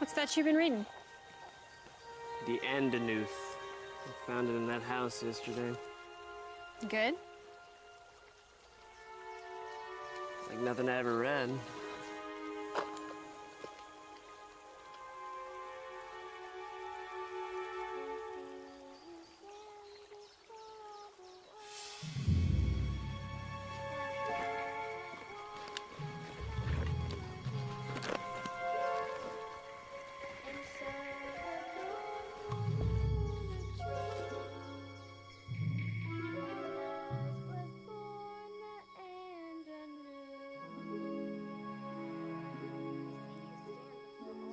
What's that you've been reading? The Andanuth. I found it in that house yesterday. Good? Like nothing I ever read.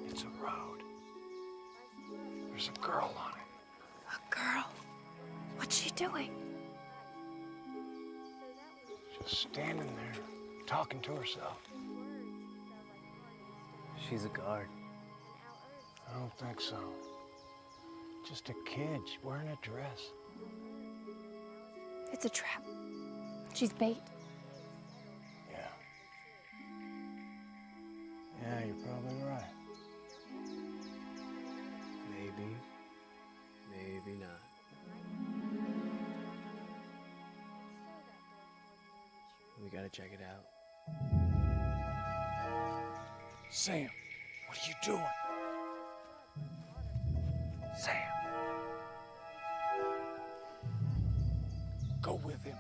It's a road. There's a girl on it. A girl? What's she doing? Just standing there, talking to herself. She's a guard. I don't think so. Just a kid wearing a dress. It's a trap. She's bait. Yeah. Yeah, you're probably right. Maybe. Maybe not. We gotta check it out. Sam, what are you doing? Sam. Go with him.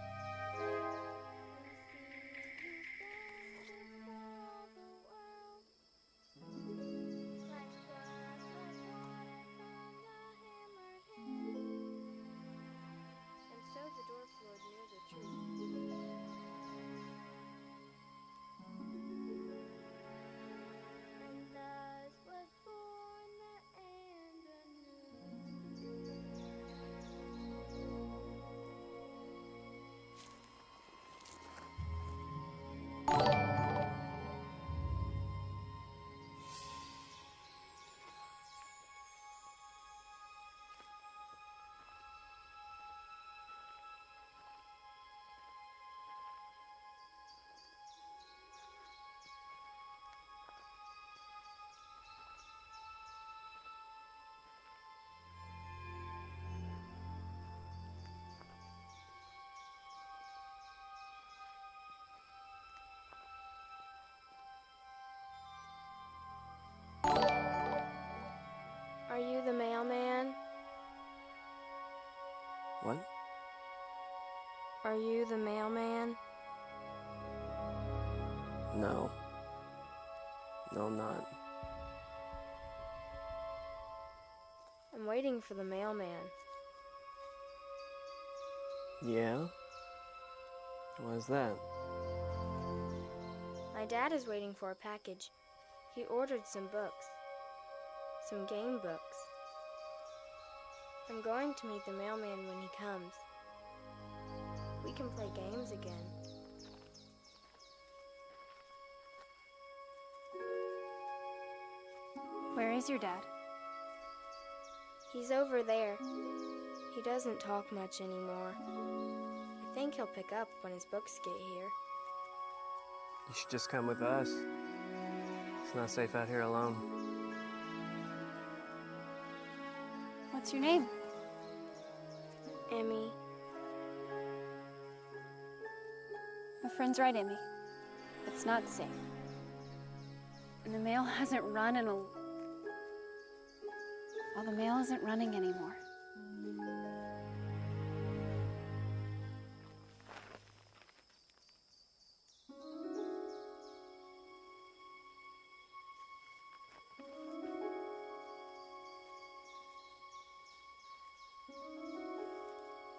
Are you the mailman? What? Are you the mailman? No. No, I'm not. I'm waiting for the mailman. Yeah? Why's that? My dad is waiting for a package. He ordered some books. Some game books. I'm going to meet the mailman when he comes. We can play games again. Where is your dad? He's over there. He doesn't talk much anymore. I think he'll pick up when his books get here. You should just come with us. It's not safe out here alone. What's your name? Emmy. My friend's right, Emmy. It's not safe. And the mail hasn't run in a... Well, the mail isn't running anymore.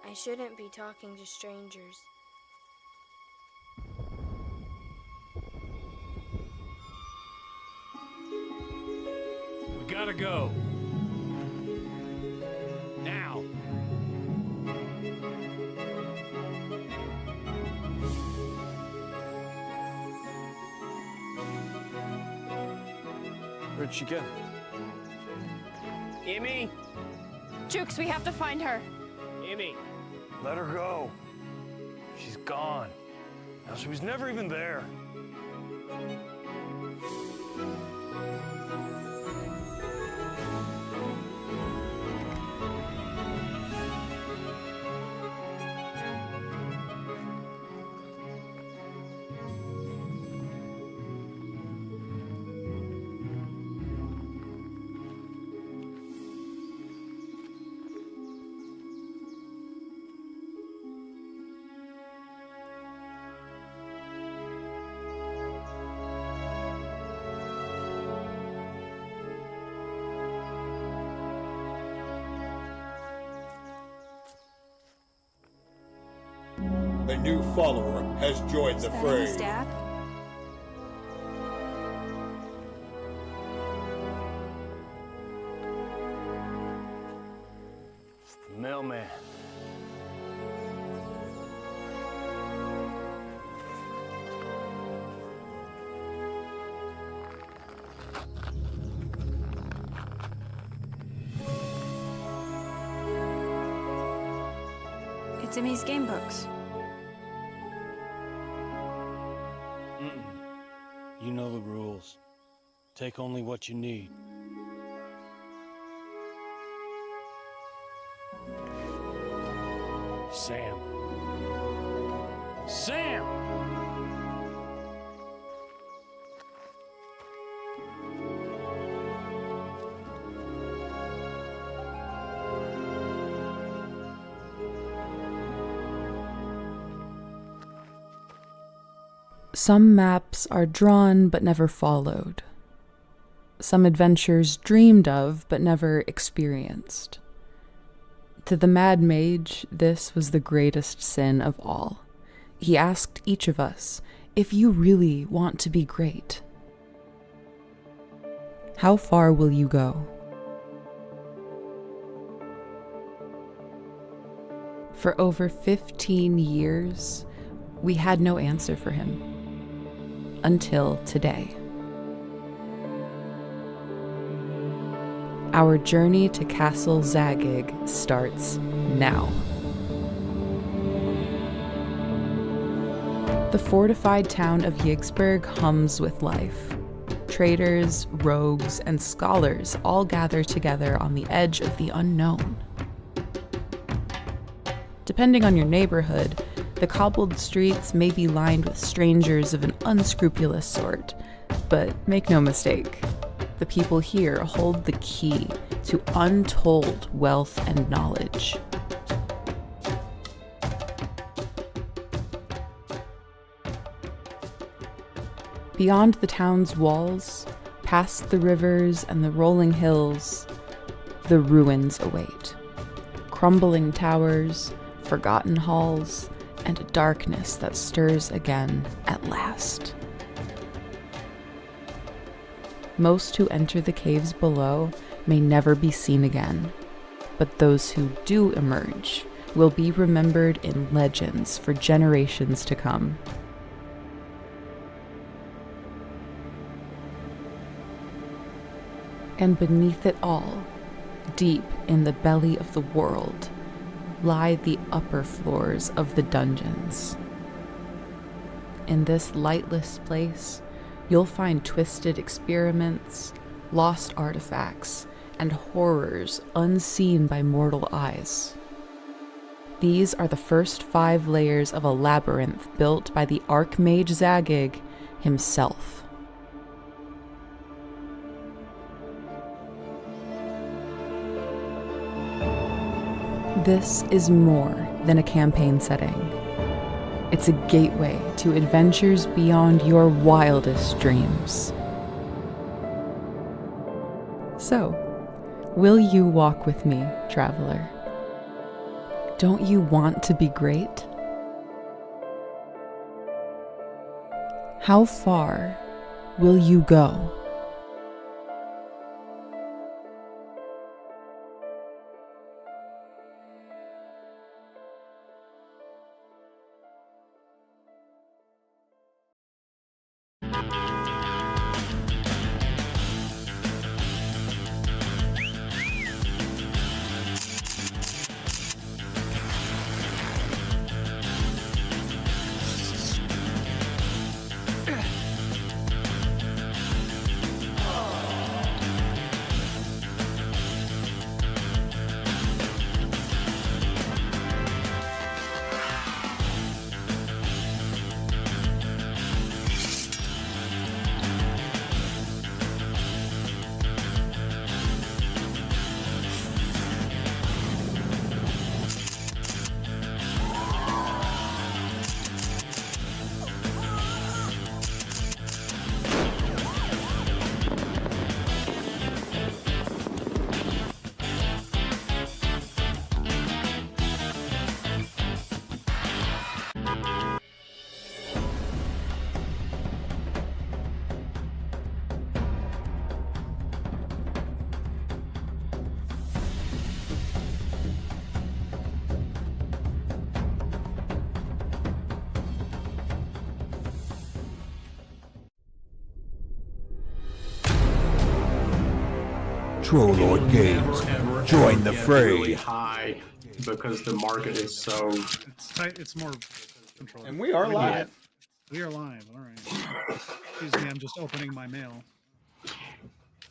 I shouldn't be talking to strangers. We gotta go. Now. Where'd she go? Emmy! Jukes, we have to find her. Emmy! Let her go. She's gone. Now, she was never even there. A new follower has joined the fray. His dad? It's the mailman. It's Emmy's game books. You know the rules. Take only what you need. Sam. Sam! Some maps are drawn but never followed. Some adventures dreamed of but never experienced. To the Mad Mage, this was the greatest sin of all. He asked each of us, if you really want to be great, how far will you go? For over 15 years, we had no answer for him. Until today. Our journey to Castle Zagyg starts now. The fortified town of Yigsburg hums with life. Traders, rogues, and scholars all gather together on the edge of the unknown. Depending on your neighborhood, the cobbled streets may be lined with strangers of an unscrupulous sort, but make no mistake, the people here hold the key to untold wealth and knowledge. Beyond the town's walls, past the rivers and the rolling hills, the ruins await. Crumbling towers, forgotten halls, and a darkness that stirs again at last. Most who enter the caves below may never be seen again, but those who do emerge will be remembered in legends for generations to come. And beneath it all, deep in the belly of the world, lie the upper floors of the dungeons. In this lightless place, you'll find twisted experiments, lost artifacts, and horrors unseen by mortal eyes. These are the first 5 layers of a labyrinth built by the Archmage Zagyg himself. This is more than a campaign setting. It's a gateway to adventures beyond your wildest dreams. So, will you walk with me, traveler? Don't you want to be great? How far will you go? Troll Lord Games. Join the Get fray. really high because the market is so. It's tight. It's more controlled. And we are live. We are live. All right. Excuse me. I'm just opening my mail.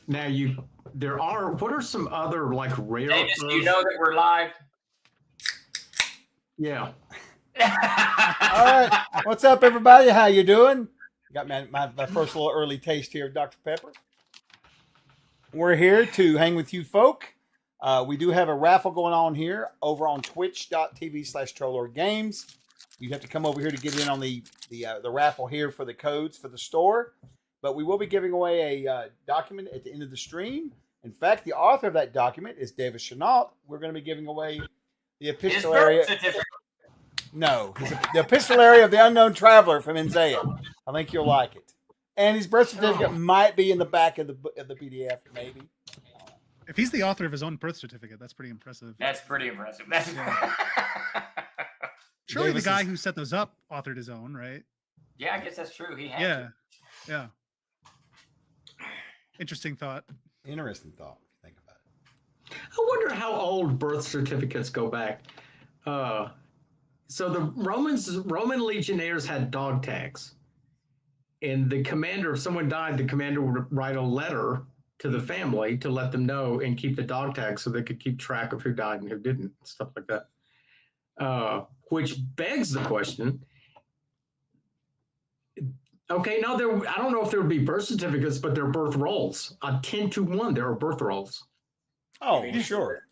Now what are some other like rare? Davis, do you know that we're live? Yeah. All right. What's up, everybody? How you doing? Got my first little early taste here of Dr. Pepper. We're here to hang with you folk. We do have a raffle going on here over on twitch.tv/TrollLordGames. You have to come over here to get in on the raffle here for the codes for the store. But we will be giving away a document at the end of the stream. In fact, the author of that document is Davis Chenault. We're going to be giving away the epistolary. No, the epistolary of the unknown traveler from Enzea. I think you'll like it. And his birth certificate might be in the back of the PDF, maybe. If he's the author of his own birth certificate, that's pretty impressive. That's pretty impressive. Surely Davis the guy who set those up authored his own, right? Yeah, I guess that's true. He had Yeah. Yeah. Interesting thought. Interesting thought. Think about it. I wonder how old birth certificates go back. So the Roman legionnaires had dog tags. And the commander, if someone died, the commander would write a letter to the family to let them know and keep the dog tag so they could keep track of who died and who didn't, stuff like that. Which begs the question. Okay, now I don't know if there would be birth certificates, but they're birth rolls. 10-1, there are birth rolls. Oh, sure.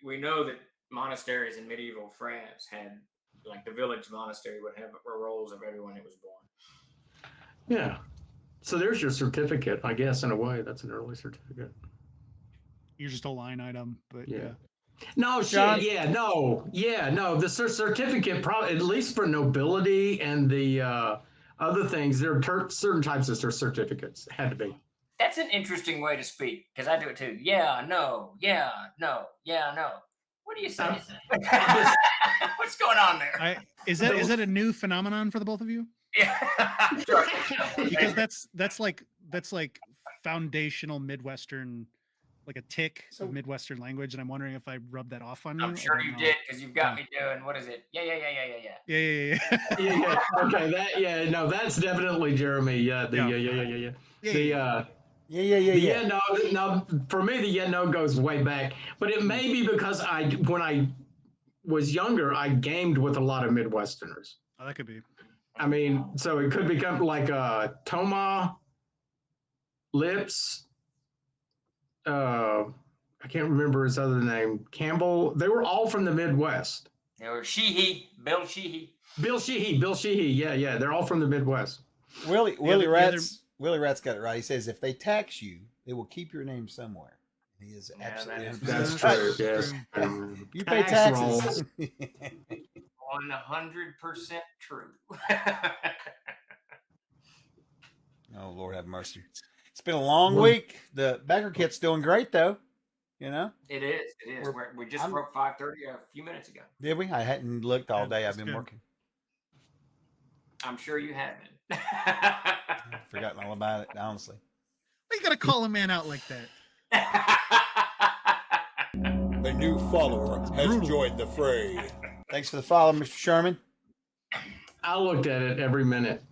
We know that monasteries in medieval France had, like the village monastery would have rolls of everyone who was born. Yeah. So there's your certificate, I guess, in a way. That's an early certificate. You're just a line item, but yeah. No, John? shit. Yeah, no. The certificate, probably, at least for nobility and the other things, there are certain types of certificates. Had to be. That's an interesting way to speak, because I do it too. Yeah, no. Yeah, no. Yeah, no. What do you say? What's going on there? Is that a new phenomenon for the both of you? Yeah. Because that's like foundational Midwestern, like a tick of Midwestern language, and I'm wondering if I rubbed that off on you. I'm sure you did, because you've got me doing, what is it? Yeah. Yeah. Okay, that's definitely Jeremy. Yeah. No, for me, the no goes way back, but it may be because when I was younger, I gamed with a lot of Midwesterners. Oh, that could be. I mean, so it could become like Toma, Lips, I can't remember his other name, Campbell. They were all from the Midwest. They were Bill Sheehy. Bill Sheehy. Yeah. They're all from the Midwest. Willie Rat's got it right. He says if they tax you, they will keep your name somewhere. He is absolutely. That's true. Yes. You pay taxes. 100% true. Oh, Lord have mercy. It's been a long week. The Becker kit's doing great, though. You know? It is. We just broke 5:30 a few minutes ago. Did we? I hadn't looked all day. I've been working. I'm sure you haven't. I've forgotten all about it, honestly. Why you got to call a man out like that? A new follower has joined the fray. Thanks for the follow, Mr. Sherman. I looked at it every minute.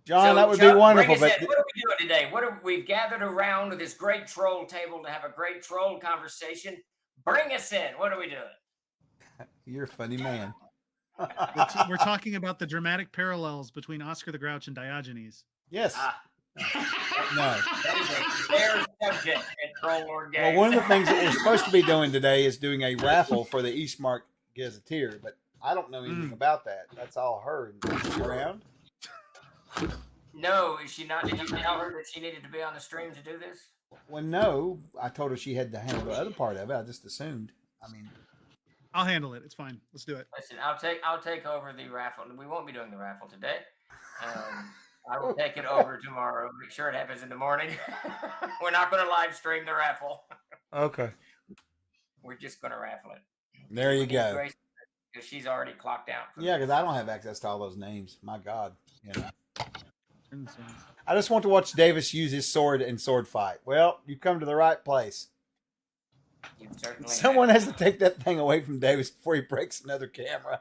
John, that would be wonderful. What are we doing today? We've gathered around this great troll table to have a great troll conversation. Bring us in. What are we doing? You're a funny man. We're talking about the dramatic parallels between Oscar the Grouch and Diogenes. Yes. No. That is a fair subject at Troll Lord Games. Well, one of the things that we're supposed to be doing today is doing a raffle for the Eastmark Gazetteer, but I don't know anything about that. That's all her. Is she around? No, is she not? Did you tell her that she needed to be on the stream to do this? Well, no. I told her she had to handle the other part of it. I just assumed. I mean, I'll handle it. It's fine. Let's do it. Listen, I'll take over the raffle. We won't be doing the raffle today. I will take it over tomorrow. Make sure it happens in the morning. We're not going to live stream the raffle. Okay. We're just going to raffle it. There you go. Because she's already clocked out. Yeah, because I don't have access to all those names. My God. You know. Turn this on. I just want to watch Davis use his sword in sword fight. Well, you've come to the right place. You certainly Someone have. has to take that thing away from Davis before he breaks another camera.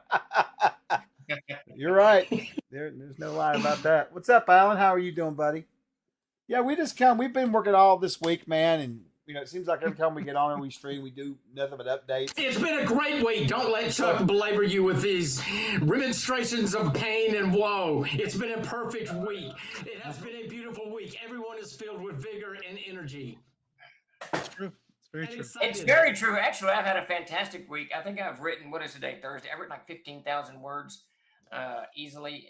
You're right. There's no lie about that. What's up, Alan? How are you doing, buddy? Yeah, we've been working all this week, man, and it seems like every time we get on and we stream, we do nothing but updates. It's been a great week. Don't let Chuck belabor you with these remonstrations of pain and woe. It's been a perfect week. It has been a beautiful week. Everyone is filled with vigor and energy. It's true. It's very true. It's very true. Actually, I've had a fantastic week. I think I've written, what is today, Thursday? I've written like 15,000 words easily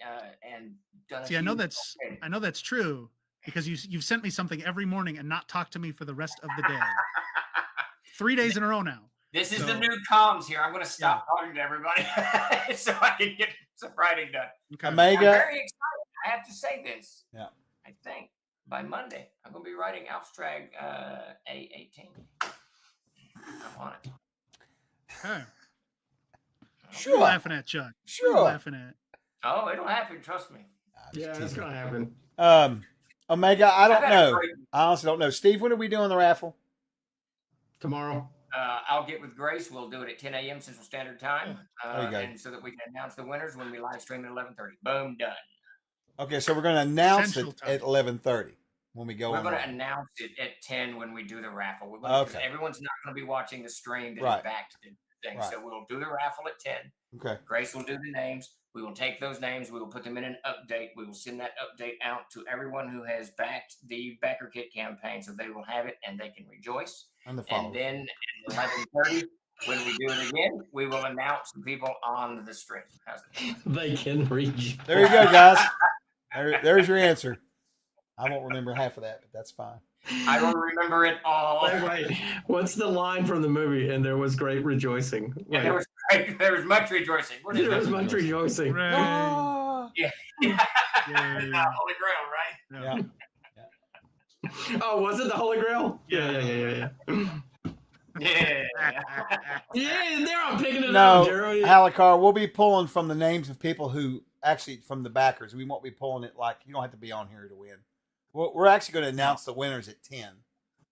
and done. See, I know that's true because you've sent me something every morning and not talked to me for the rest of the day. 3 days in a row now. This is the new comms here. I'm going to stop talking to everybody so I can get some writing done. Okay. I'm Omega. very excited. I have to say this. Yeah. I think by Monday I'm going to be writing Alstrag A18. I want it. Okay. Sure. What are you laughing at, Chuck? Sure. What are you laughing at? Oh, it'll happen. Trust me. Yeah, it's going to happen. Omega, I don't I've had a know. great- I honestly don't know. Steve, when are we doing the raffle? Tomorrow. I'll get with Grace. We'll do it at 10 a.m. Central Standard Time, There you go. and so that we can announce the winners when we live stream at 11:30. Boom, done. Okay, so we're going to announce Central it time. at 11:30 when we go We're on. going to live. announce it at 10 when we do the raffle. We're gonna, 'cause Okay. everyone's not going to be watching the stream that is Right. back to the thing. Right. So we'll do the raffle at 10. Okay. Grace will do the names. We will take those names. We will put them in an update. We will send that update out to everyone who has backed the Backer Kit campaign, so they will have it and they can rejoice. And the And followers. then at 11:30, when we do it again, we will announce the people on the stream. How's that? They can read you. There you go, guys. There's your answer. I won't remember half of that, but that's fine. I will remember it all. Wait. What's the line from the movie? And there was great rejoicing. And there was much rejoicing. What is There that? was much rejoicing. Hooray. Ah. Yeah. Yay. Holy Grail, right? Yeah. Oh, was it the Holy Grail? Yeah. Yeah. Yeah. Yeah, there I'm picking it No, up, Jerry. Halicar, we'll be pulling from the names of people who actually from the backers. We won't be pulling it like you don't have to be on here to win. We're actually going to announce the winners at 10,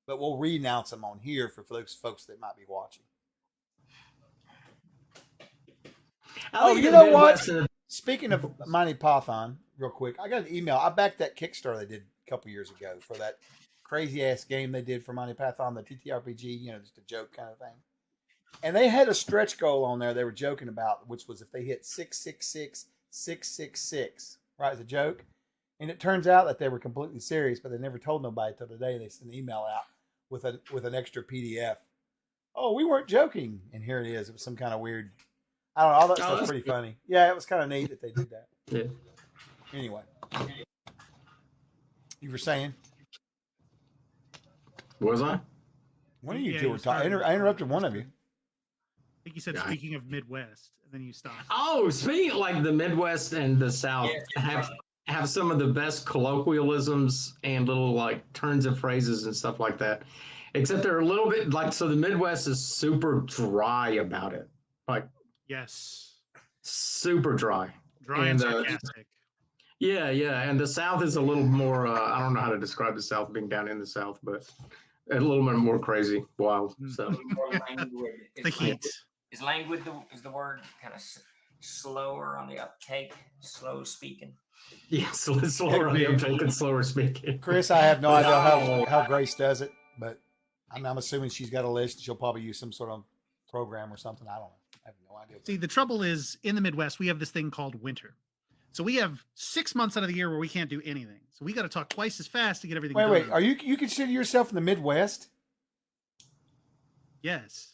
but we'll re-announce them on here for those folks that might be watching. Oh, you know what? Speaking of Mighty Python, real quick, I got an email. I backed that Kickstarter they did a couple years ago for that crazy ass game they did for Mighty Python, the TTRPG, just a joke kind of thing. And they had a stretch goal on there they were joking about, which was if they hit 666 666, right, as a joke. And it turns out that they were completely serious, but they never told nobody until today. They sent an email out with an extra PDF. Oh, we weren't joking, and here it is. It was some kind of weird. I don't know. All that stuff's pretty funny. Yeah, it was kind of neat that they did that. Yeah. Anyway, you were saying? Was I? One of you Yeah, two you were talking. started. I interrupted one of you. I think you said speaking of Midwest, and then you stopped. Oh, speaking of, like the Midwest and the South have some of the best colloquialisms and little like turns of phrases and stuff like that. Except they're a little bit like, so the Midwest is super dry about it. Like Yes. super dry. Dry and sarcastic. Yeah. And the South is a little more, I don't know how to describe the South being down in the South, but a little bit more crazy, wild. So The heat. Is languid the word kind of slower on the uptake, slow speaking? yes, slower on the uptake and slower speaking. Chris, I have no idea how Grace does it, but I'm assuming she's got a list. She'll probably use some sort of program or something. I don't know. I have no idea. See, the trouble is in the Midwest, we have this thing called winter. So we have 6 months out of the year where we can't do anything. So we got to talk twice as fast to get everything done. Wait. Are you consider yourself in the Midwest? Yes.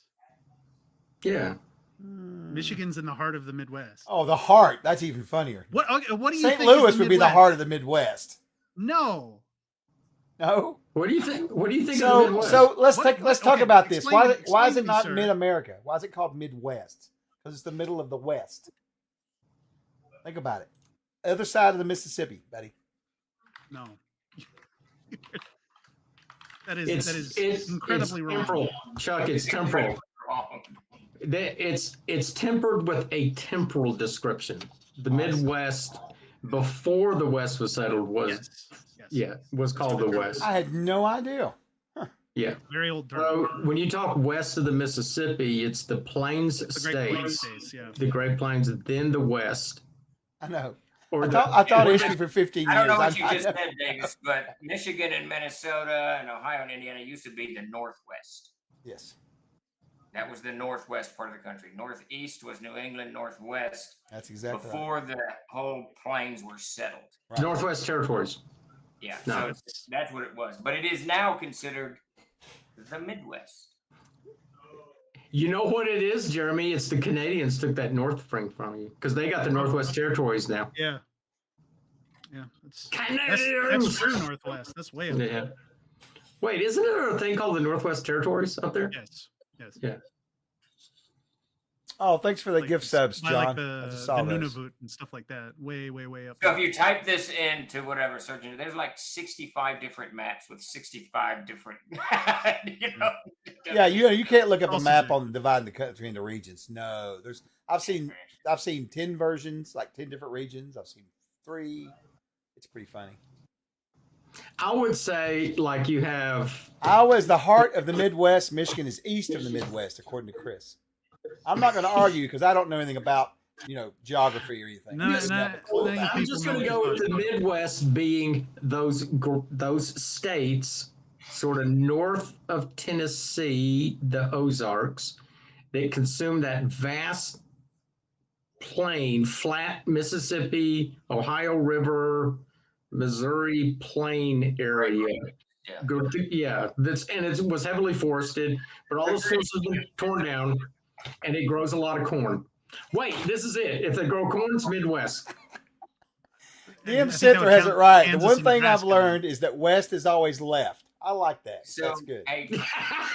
Yeah. Michigan's in the heart of the Midwest. Oh, the heart. That's even funnier. What do you St. think? Louis is would be the Midwest? heart of the Midwest. No. No. What do you think? What do you think of the So Midwest? so let's talk okay, about this. explain Why is to it me, not sir. Mid America? Why is it called Midwest? Because it's the middle of the West. Think about it. Other side of the Mississippi, buddy. No. that is incredibly wrong. Temporal. Chuck, it's temporal. Wrong. It's tempered with a temporal description. The Midwest before the West was settled was was called the West. I had no idea. Yeah. Very old term. So when you talk west of the Mississippi, it's the Plains The States. Great Plains states, yeah. The Great Plains, then the West. I know. Or I taught history for 15 years. I don't know what you just said, Davis, but Michigan and Minnesota and Ohio and Indiana used to be the Northwest. Yes. That was the Northwest part of the country. Northeast was New England, Northwest. That's exactly before the whole plains were settled. Right. Northwest Territories. Yeah, No. so that's what it was. But it is now considered the Midwest. You know what it is, Jeremy? It's the Canadians took that north thing from you because they got the Northwest Territories now. Yeah. Yeah. That's true, Northwest. That's way up there. Yeah. Wait, isn't there a thing called the Northwest Territories up there? Yes. Yes. Yeah. Oh, thanks for the gift subs, By John. like I just the saw those. Nunavut and stuff like that. Way, way, way up So there. if you type this into whatever search engine, there's like 65 different maps with 65 different, Yeah, you can't look up a map on dividing the country into regions. No, I've seen 10 versions, like 10 different regions. I've seen 3. It's pretty funny. I would say like you have Iowa is the heart of the Midwest. Michigan is east of the Midwest, according to Chris. I'm not going to argue because I don't know anything about geography or anything. I'm just going to go with the Midwest being those states sort of north of Tennessee, the Ozarks, that consume that vast plain, flat Mississippi, Ohio River, Missouri plain area. Yeah, it was heavily forested, but all those forests have been torn down, and it grows a lot of corn. Wait, this is it. If they grow corn, it's Midwest. DM Center has it right. The one thing I've learned is that West is always left. I like that. So, that's good. Hey,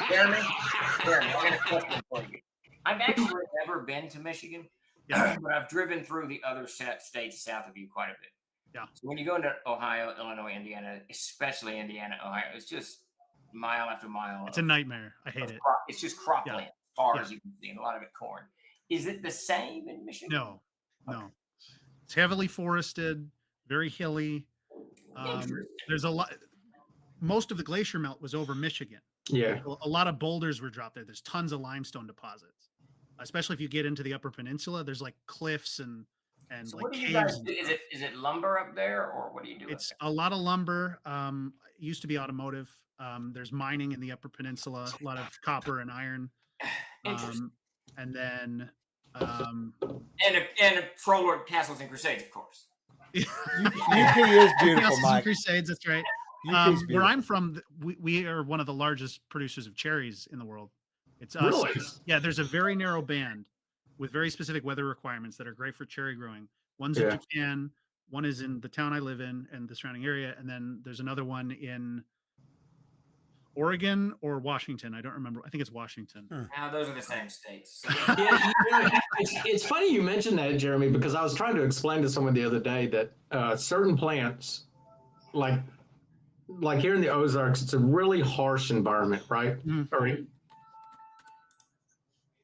Jeremy, I got a question for you. I've actually never been to Michigan, but I've driven through the other states south of you quite a bit. Yeah. So when you go into Ohio, Illinois, Indiana, especially Indiana, Ohio, it's just mile after mile. It's a nightmare. I hate it. It's just cropland, as far as you can see, and a lot of it corn. Is it the same in Michigan? No. It's heavily forested, very hilly. There's a lot. Most of the glacier melt was over Michigan. Yeah. A lot of boulders were dropped there. There's tons of limestone deposits, especially if you get into the Upper Peninsula. There's like cliffs and So like what do you caves. guys do? Is it lumber up there, or what do you do? It's a lot of lumber. It used to be automotive. There's mining in the Upper Peninsula, a lot of copper and iron. And then and Troll Castles and Crusades, of course. UP is beautiful, Castles Mike. and Crusades, that's right. Where I'm from, we are one of the largest producers of cherries in the world. It's us. Really? Yeah, there's a very narrow band with very specific weather requirements that are great for cherry growing. One's in Japan, one is in the town I live in and the surrounding area, and then there's another one in Oregon or Washington. I don't remember. I think it's Washington. Now those are the same states. It's funny you mentioned that, Jeremy, because I was trying to explain to someone the other day that certain plants, like here in the Ozarks, it's a really harsh environment, right? Or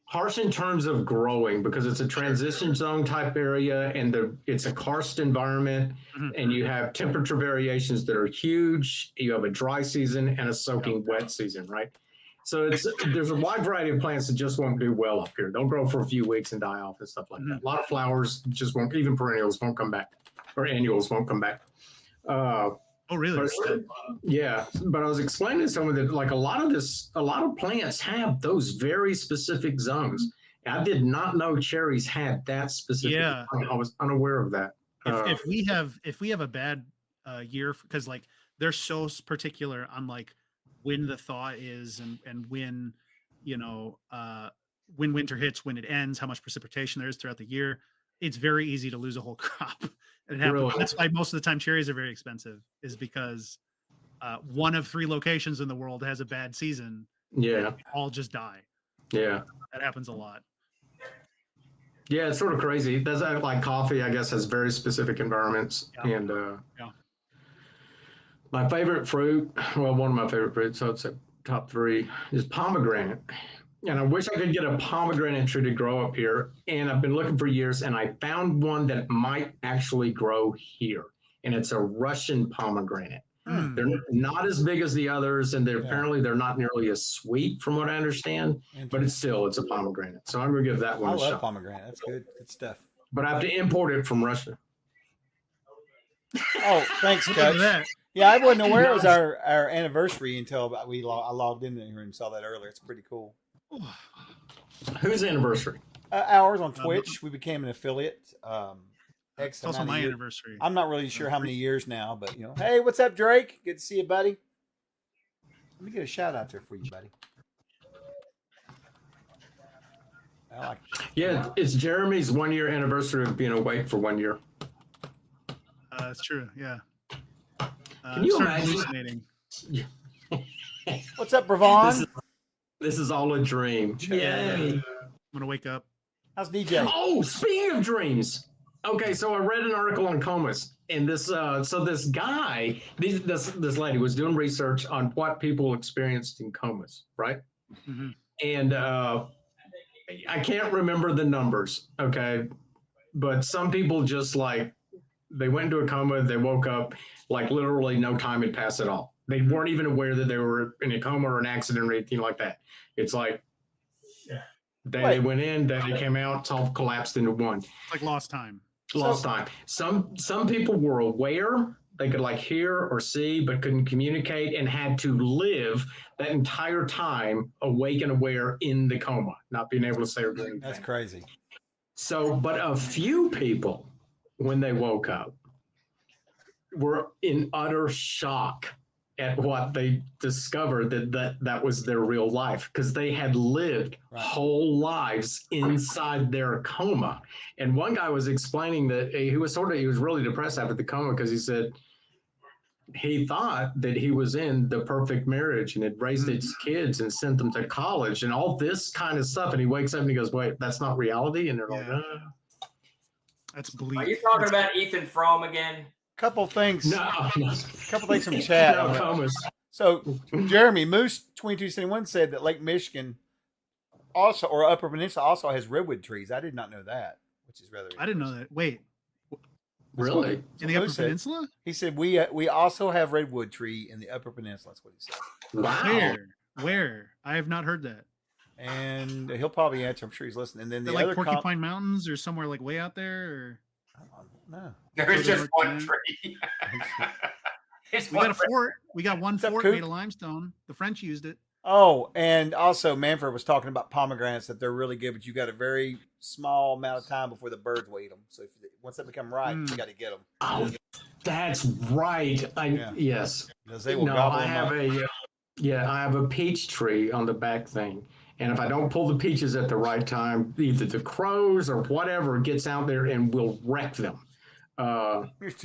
harsh in terms of growing because it's a transition zone type area and it's a karst environment and you have temperature variations that are huge. You have a dry season and a soaking wet season, right? So there's a wide variety of plants that just won't do well up here. They'll grow for a few weeks and die off and stuff like that. A lot of flowers just won't, even perennials won't come back, or annuals won't come back. Oh, really? Yeah, but I was explaining to someone that like a lot of plants have those very specific zones. I did not know cherries had that specific. Yeah, I was unaware of that. If we have a bad year, because like they're so particular on like when the thaw is and when when winter hits, when it ends, how much precipitation there is throughout the year. It's very easy to lose a whole crop. It happens. Really? That's why most of the time cherries are very expensive, is because one of 3 locations in the world has a bad season. Yeah. All just die. Yeah. That happens a lot. Yeah, it's sort of crazy. That's like coffee, I guess, has very specific environments. Yeah. And my favorite fruit, well, one of my favorite fruits, so it's top 3, is pomegranate. And I wish I could get a pomegranate tree to grow up here. And I've been looking for years, and I found one that might actually grow here. And it's a Russian pomegranate. They're not as big as the others, and apparently they're not nearly as sweet, from what I understand. But it's a pomegranate. So I'm going to give that one I a love shot. pomegranate. That's good stuff. But I have to import it from Russia. Oh, thanks, Coach. Yeah, I wasn't aware it was our anniversary until I logged in here and saw that earlier. It's pretty cool. Whose anniversary? Ours on Twitch. We became an affiliate. It's also my anniversary. I'm not really sure how many years now, but hey, what's up, Drake? Good to see you, buddy. Let me get a shout out there for you, buddy. Yeah, it's Jeremy's 1 year anniversary of being awake for 1 year. That's true. Yeah. Can you imagine? What's up, Bravon? This is all a dream. Yay! I'm gonna wake up. How's DJ? Oh, speaking of dreams. Okay, so I read an article on comas, and this guy, this lady was doing research on what people experienced in comas, right? Mm-hmm. And I can't remember the numbers, okay, but some people just they went into a coma, they woke up, literally no time had passed at all. They weren't even aware that they were in a coma or an accident or anything like that. It's they went in, then they came out, it's all collapsed into one. It's like lost time. Lost time. Some people were aware, they could hear or see, but couldn't communicate and had to live that entire time awake and aware in the coma, not being able to say or do anything. That's crazy. So, but a few people, when they woke up, were in utter shock at what they discovered that was their real life, because they had lived whole lives inside their coma. And one guy was explaining that he was really depressed after the coma, because he said he thought that he was in the perfect marriage and had raised his kids and sent them to college and all this kind of stuff. And he wakes up and he goes, wait, that's not reality. And they're like, that's bleak. Are you talking about Ethan Frome again? Couple things. No. Couple things from chat. No, so Jeremy Moose 2271 said that Lake Michigan also, or Upper Peninsula, also has redwood trees. I did not know that, which is rather. I didn't know that. Wait, really? In the Upper Peninsula? He said we also have redwood tree in the Upper Peninsula. That's what he said. Wow. Where? I have not heard that. And he'll probably answer. I'm sure he's listening. And then the other Porcupine Mountains or somewhere way out there. Or... No, there's just one tree. We got a fort. We got one fort made of limestone. The French used it. Oh, and also Manfred was talking about pomegranates, that they're really good, but you got a very small amount of time before the birds will eat them. So once they become ripe, you got to get them. Oh, that's right. Yes. Because they will gobble them up. I have a peach tree on the back thing. And if I don't pull the peaches at the right time, either the crows or whatever gets out there and will wreck them.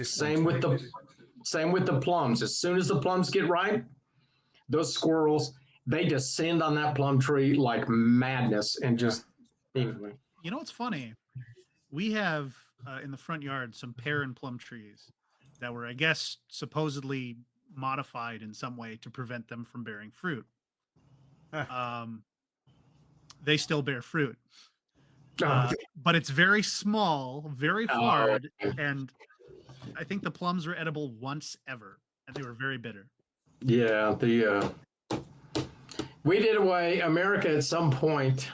Same with the plums. As soon as the plums get ripe, those squirrels, they descend on that plum tree like madness and just anyway. You know what's funny? We have in the front yard some pear and plum trees that were, I guess, supposedly modified in some way to prevent them from bearing fruit. They still bear fruit. But it's very small, very hard, and I think the plums were edible once ever, and they were very bitter. Yeah, we did away. America at some point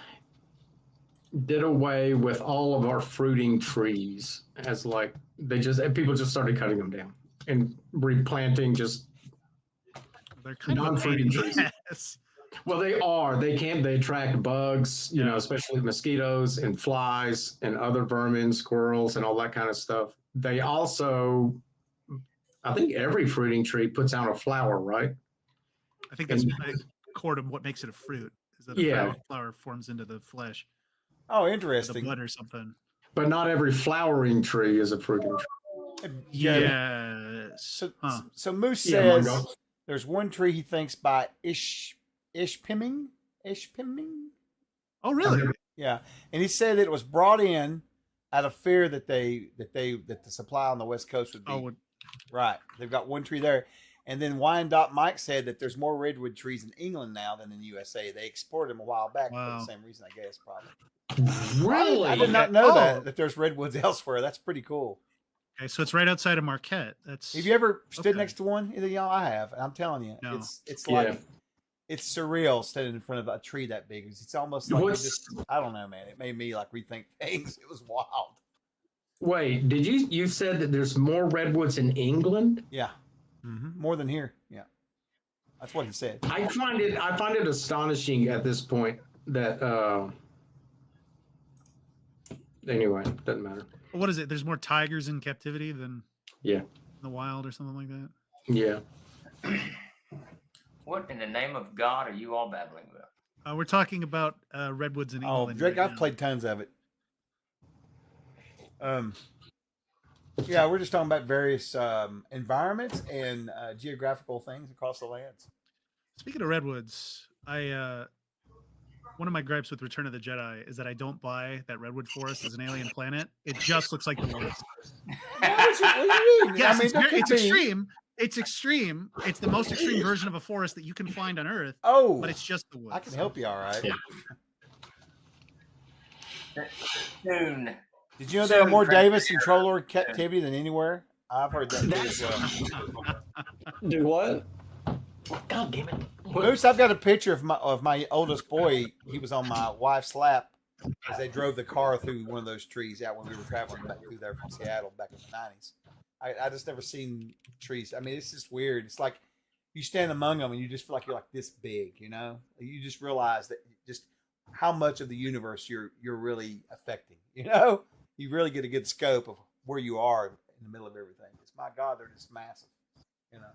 did away with all of our fruiting trees, as people just started cutting them down and replanting just non-fruiting trees. Yes. Well, they are. They attract bugs, especially mosquitoes and flies and other vermin, squirrels, and all that kind of stuff. They also, I think every fruiting tree puts out a flower, right? I think that's core to what makes it a fruit. Is that the flower forms into the flesh? Oh, interesting. The blood or something. But not every flowering tree is a fruiting tree. Yes. So Moose says there's one tree he thinks by Ishpeming. Oh, really? Yeah, and he said that it was brought in out of fear that the supply on the West Coast would be right. They've got one tree there, And then Wyandotte Mike said that there's more redwood trees in England now than in the USA. They exported them a while back for the same reason, I guess, probably. Really? I did not know that there's redwoods elsewhere. That's pretty cool. Okay, so it's right outside of Marquette. Have you ever stood next to one? Either of y'all? I have. I'm telling you, No. it's like it's surreal standing in front of a tree that big. It's almost like I don't know, man. It made me like rethink things. It was wild. Wait, did you said that there's more redwoods in England? Yeah, more than here. Yeah, that's what he said. I find it astonishing at this point that. Anyway, doesn't matter. What is it? There's more tigers in captivity than in the wild or something like that? Yeah. What in the name of God are you all babbling about? We're talking about redwoods in England. Oh, Drake, I've played tons of it. Yeah, we're just talking about various environments and geographical things across the lands. Speaking of redwoods, one of my gripes with Return of the Jedi is that I don't buy that redwood forest as an alien planet. It just looks like the woods. What do you mean? Yes, I mean, it's extreme. It's extreme. It's the most extreme version of a forest that you can find on Earth. Oh, but it's just the woods. I can help you. All right. Soon. Did you know there are more Davis in Troll Lord captivity than anywhere? I've heard that too as well. Do what? God damn it! Moose, I've got a picture of my oldest boy. He was on my wife's lap as they drove the car through one of those trees out when we were traveling back through there from Seattle back in the 90s. I just never seen trees. I mean, it's just weird. It's like you stand among them and you just feel like you're like this big, you know? You just realize that just how much of the universe you're really affecting, you know? You really get a good scope of where you are in the middle of everything. It's, my God, they're just massive, you know?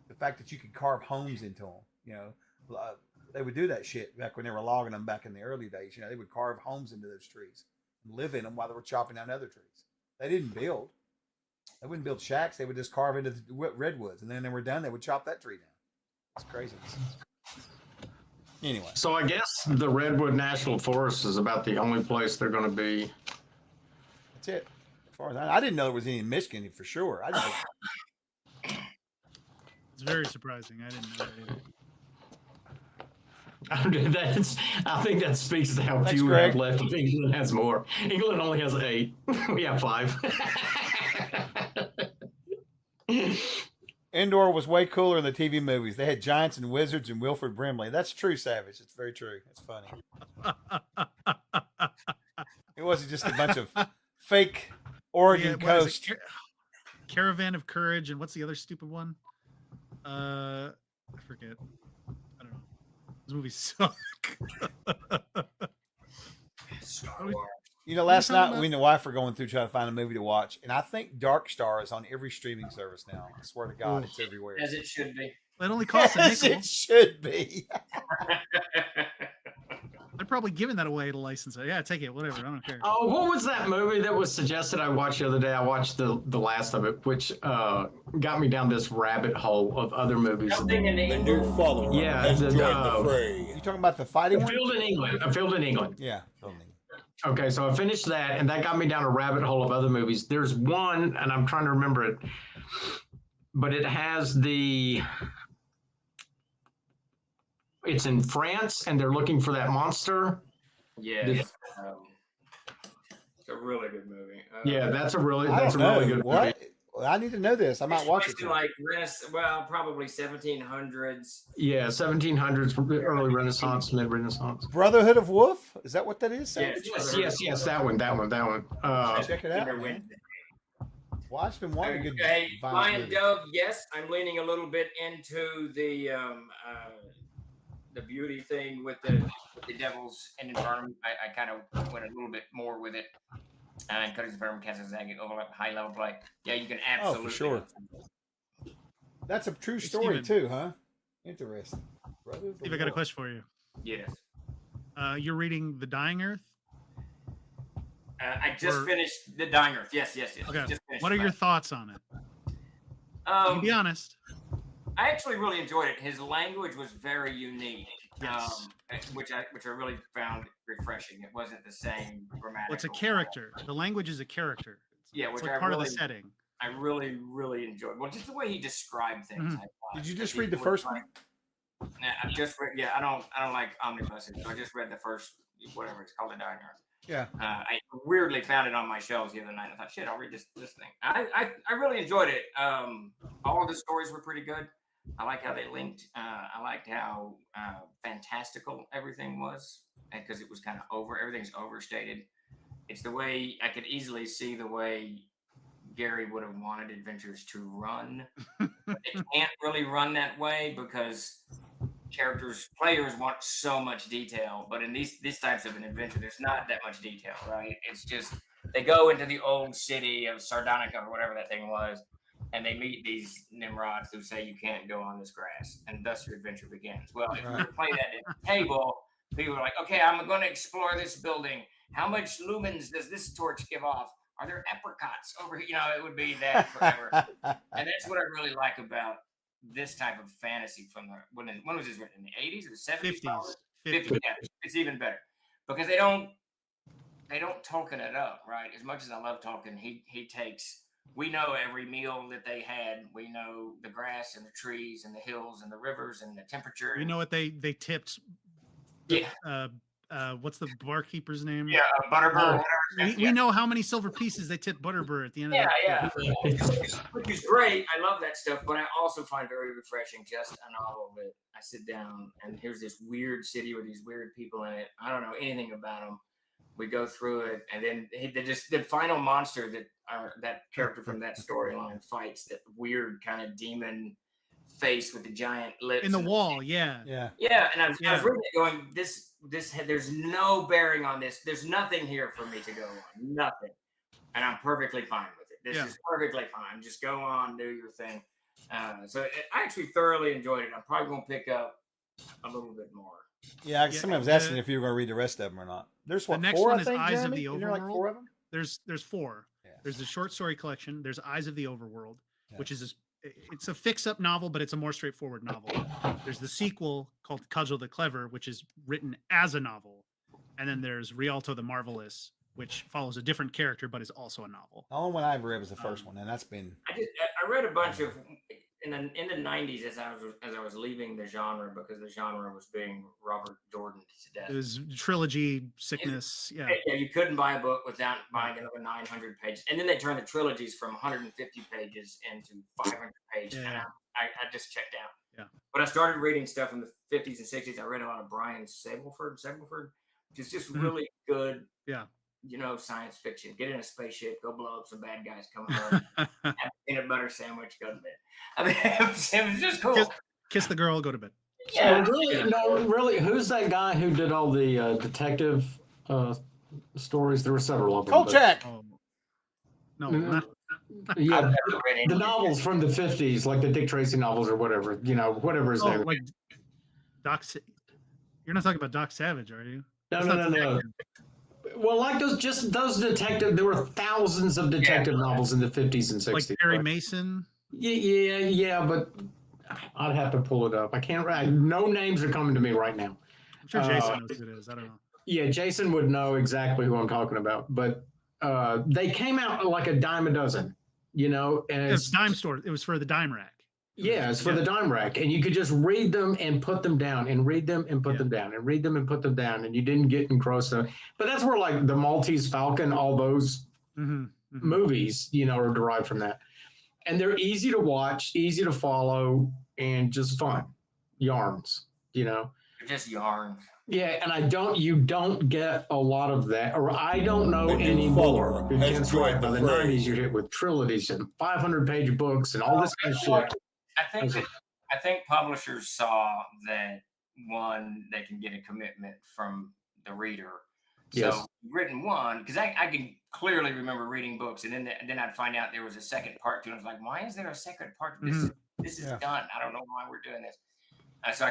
The fact that you could carve homes into them, you know? They would do that shit back when they were logging them back in the early days. You know, they would carve homes into those trees and live in them while they were chopping down other trees. They didn't build. They wouldn't build shacks. They would just carve into the redwoods. And then they were done, they would chop that tree down. It's crazy. Anyway. So I guess the Redwood National Forest is about the only place they're going to be. That's it. As far as I didn't know there was any in Michigan for sure. I didn't know. It's very surprising. I didn't know that either. I think that speaks to how few we have left. England has more. England only has 8. We have 5. Endor was way cooler in the TV movies. They had giants and wizards and Wilford Brimley. That's true, Savage. It's very true. It's funny. It wasn't just a bunch of fake Oregon coast. Caravan of Courage, and what's the other stupid one? I forget. I don't know. Those movies suck. You know, last night me and the wife were going through trying to find a movie to watch, and I think Dark Star is on every streaming service now. I swear to God, it's everywhere. As it should be. It only costs a nickel. It should be. They're probably giving that away to license it. Yeah, take it, whatever. I don't care. Oh, what was that movie that was suggested I watched the other day? I watched the last of it, which got me down this rabbit hole of other movies. The new follower has joined the fray. You talking about the fighting one? Field in England. A Field in England. Yeah, Field in England. Okay, so I finished that, and that got me down a rabbit hole of other movies. There's one, and I'm trying to remember it, but it has it's in France, and they're looking for that monster. Yeah, it's a really good movie. Yeah, that's a really good what? movie. Well, I need to know this. I might watch it. Like probably 1700s. Yeah, 1700s, early Renaissance, mid Renaissance. Brotherhood of Wolf? Is that what that is? Yes. That one. Check it out. Man. Well, I've been wanting a good. Hey, Lion Dove. Yes, I'm leaning a little bit into the beauty thing with the devils and environment. I kind of went a little bit more with it. And Curtis Vermin, Kansas Zagyg, overlap high level play. Yeah, you can absolutely. Oh, for sure. That's a true story too, huh? Interesting. Steve, I got a question for you. Yes. You're reading The Dying Earth? I just finished The Dying Earth. Yes. Okay. Just what are your thoughts on it? You can be honest. I actually really enjoyed it. His language was very unique. Yes. Which I really found refreshing. It wasn't the same grammatical. Well, it's a character. The language is a character. Yeah, it's which like I part really, of the setting. I really, really enjoyed. Well, just the way he described things. I thought, Did you just he read the was first like- one? Nah, I've just read. Yeah, I don't like omnibuses, so I just read the first, whatever it's called, the diner. Yeah. I weirdly found it on my shelves the other night. I thought, shit, I'll read this thing. I really enjoyed it. All of the stories were pretty good. I like how they linked. I liked how fantastical everything was, because it was kind of everything's overstated. It's the way I could easily see the way Gary would have wanted adventures to run. But they can't really run that way because players want so much detail. But in these types of an adventure, there's not that much detail, right? It's just they go into the old city of Sardonica or whatever that thing was, and they meet these Nimrods who say you can't go on this grass, and thus your adventure begins. Well, if you were to play that at the table, people are like, okay, I'm going to explore this building. How much lumens does this torch give off? Are there apricots over here? It would be that forever. And that's what I really like about this type of fantasy from when was this written? In the 80s or the 70s? 50s. 50s. Yeah, it's even better because they don't Tolkien it up, right? As much as I love Tolkien, he takes. We know every meal that they had. We know the grass and the trees and the hills and the rivers and the temperature. We know what they tipped. What's the barkeeper's name? Yeah, Butterbur. We know how many silver pieces they tipped Butterbur at the end of that. Which is great. I love that stuff, but I also find very refreshing just a novel that I sit down and here's this weird city with these weird people in it. I don't know anything about them. We go through it, and then the final monster that character from that storyline fights, that weird kind of demon face with the giant lips in the wall. Yeah. And I was reading it going, this there's no bearing on this. There's nothing here for me to go on. Nothing. And I'm perfectly fine with it. This is perfectly fine. Just go on, do your thing. So I actually thoroughly enjoyed it. I'm probably going to pick up a little bit more. Yeah, somebody was asking if you were going to read the rest of them or not. There's the next four, one I is think, Eyes Jeremy? of the Isn't there like Overworld. 4 of them? There's 4. Yeah. There's the short story collection. There's Eyes of the Overworld, which is it's a fix-up novel, but it's a more straightforward novel. There's the sequel called Cudgel the Clever, which is written as a novel, and then there's Rialto the Marvelous, which follows a different character but is also a novel. The only one I ever read was the first one, and that's been. I read a bunch of in the 90s as I was leaving the genre because the genre was being Robert Jordan to death. It was trilogy sickness. Yeah, you couldn't buy a book without buying another 900 pages, and then they turned the trilogies from 150 pages into 500 pages, and I just checked out. Yeah, but I started reading stuff in the 50s and 60s. I read a lot of Brian Stableford, which is just really good. Yeah. Science fiction. Get in a spaceship, go blow up some bad guys, come home, have a peanut butter sandwich, go to bed. I mean, it was just cool. Kiss the girl, go to bed. Yeah, really. Who's that guy who did all the detective stories? There were several of them. Kolchak. No, yeah, the novels from the 50s, like the Dick Tracy novels or whatever. Whatever his name. Like Doc. You're not talking about Doc Savage, are you? No. Well, like those detective. There were thousands of detective novels in the 50s and 60s. Like Perry Mason. Yeah, but I'd have to pull it up. I can't. No names are coming to me right now. I'm sure Jason knows who it is. I don't know. Yeah, Jason would know exactly who I'm talking about. But they came out like a dime a dozen. And it's dime store. It was for the dime rack. Yeah, it's for the dime rack, and you could just read them and put them down, and read them and put them down, and read them and put them down, and you didn't get engrossed. But that's where like the Maltese Falcon, all those movies, are derived from that, and they're easy to watch, easy to follow, and just fun yarns. They're just yarns. Yeah, and you don't get a lot of that, or I don't know anymore. By the 90s, you're hit with trilogies and 500-page books and all this kind of shit. I think publishers saw that one, they can get a commitment from the reader. So written one, because I can clearly remember reading books, and then I'd find out there was a second part to it. I was like, why is there a second part to this? This is done. I don't know why we're doing this. So I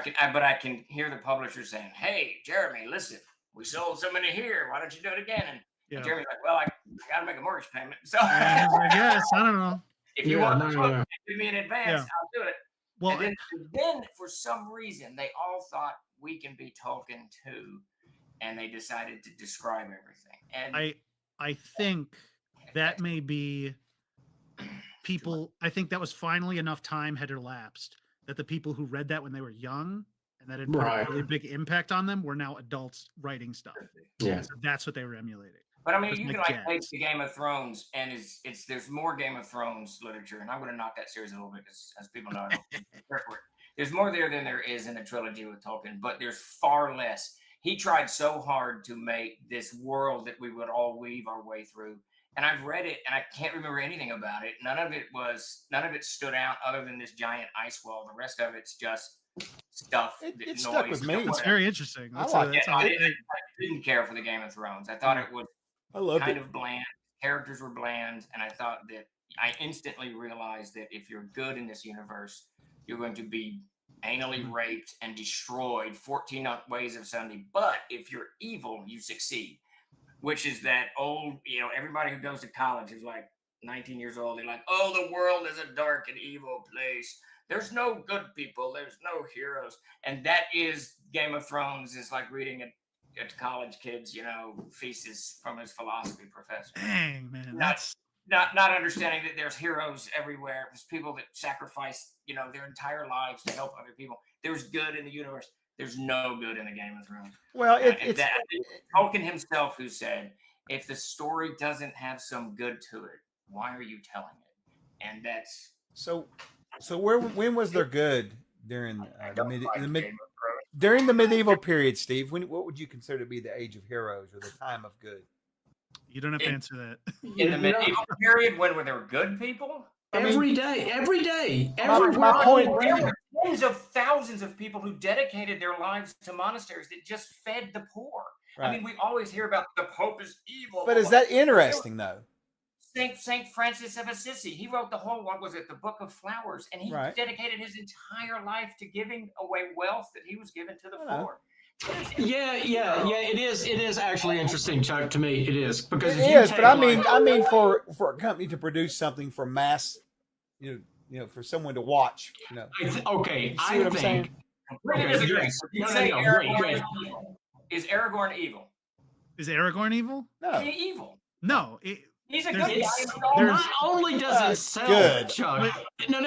can hear the publisher saying, "Hey, Jeremy, listen, we sold so many here. Why don't you do it again?" And Jeremy's like, "Well, I got to make a mortgage payment, so I guess I don't know. If you want to give me in advance, I'll do it." Well, and then for some reason they all thought we can be Tolkien too, and they decided to describe everything. And I think that may be people, I think that was finally enough time had elapsed that the people who read that when they were young and that had put a really big impact on them were now adults writing stuff. Yeah. So that's what they were emulating. But I mean, That's you my can like guess. take the Game of Thrones, and it's there's more Game of Thrones literature, and I'm going to knock that series a little bit because, as people know, I don't care for it. There's more there than there is in the trilogy with Tolkien, but there's far less. He tried so hard to make this world that we would all weave our way through. And I've read it, and I can't remember anything about it. None of it stood out other than this giant ice wall. The rest of it's just stuff. It stuck with me. It's very interesting. I like it. I didn't care for the Game of Thrones. I thought it was kind of bland. Characters were bland, and I thought that I instantly realized that if you're good in this universe, you're going to be anally raped and destroyed 14 ways of Sunday. But if you're evil, you succeed. Which is that old, everybody who goes to college is like 19 years old. They're like, oh, the world is a dark and evil place. There's no good people. There's no heroes. And that is Game of Thrones is like reading a college kid's, thesis from his philosophy professor. Dang, man. Not understanding that there's heroes everywhere. There's people that sacrifice, their entire lives to help other people. There's good in the universe. There's no good in the Game of Thrones. Well, it's Tolkien himself who said, if the story doesn't have some good to it, why are you telling it? And that's so. When was there good during during the medieval period, Steve? What would you consider to be the age of heroes or the time of good? You don't have to answer that. In the medieval period, when were there good people? Every day. My point. There were tens of thousands of people who dedicated their lives to monasteries that just fed the poor. Right. I mean, we always hear about the Pope is evil. But is that interesting, though? Saint Francis of Assisi, he wrote the whole, the Book of Flowers, and he dedicated his entire life to giving away wealth that he was given to the poor. Yeah. It is actually interesting, Chuck. To me, it is because it is. But I mean, for a company to produce something for mass, for someone to watch, Okay, I think. Saying? Okay, disagree. Wait. Is Aragorn evil? Is Aragorn evil? No. Is he evil? No. He's a good guy. Not only does it sell, good. Chuck. No.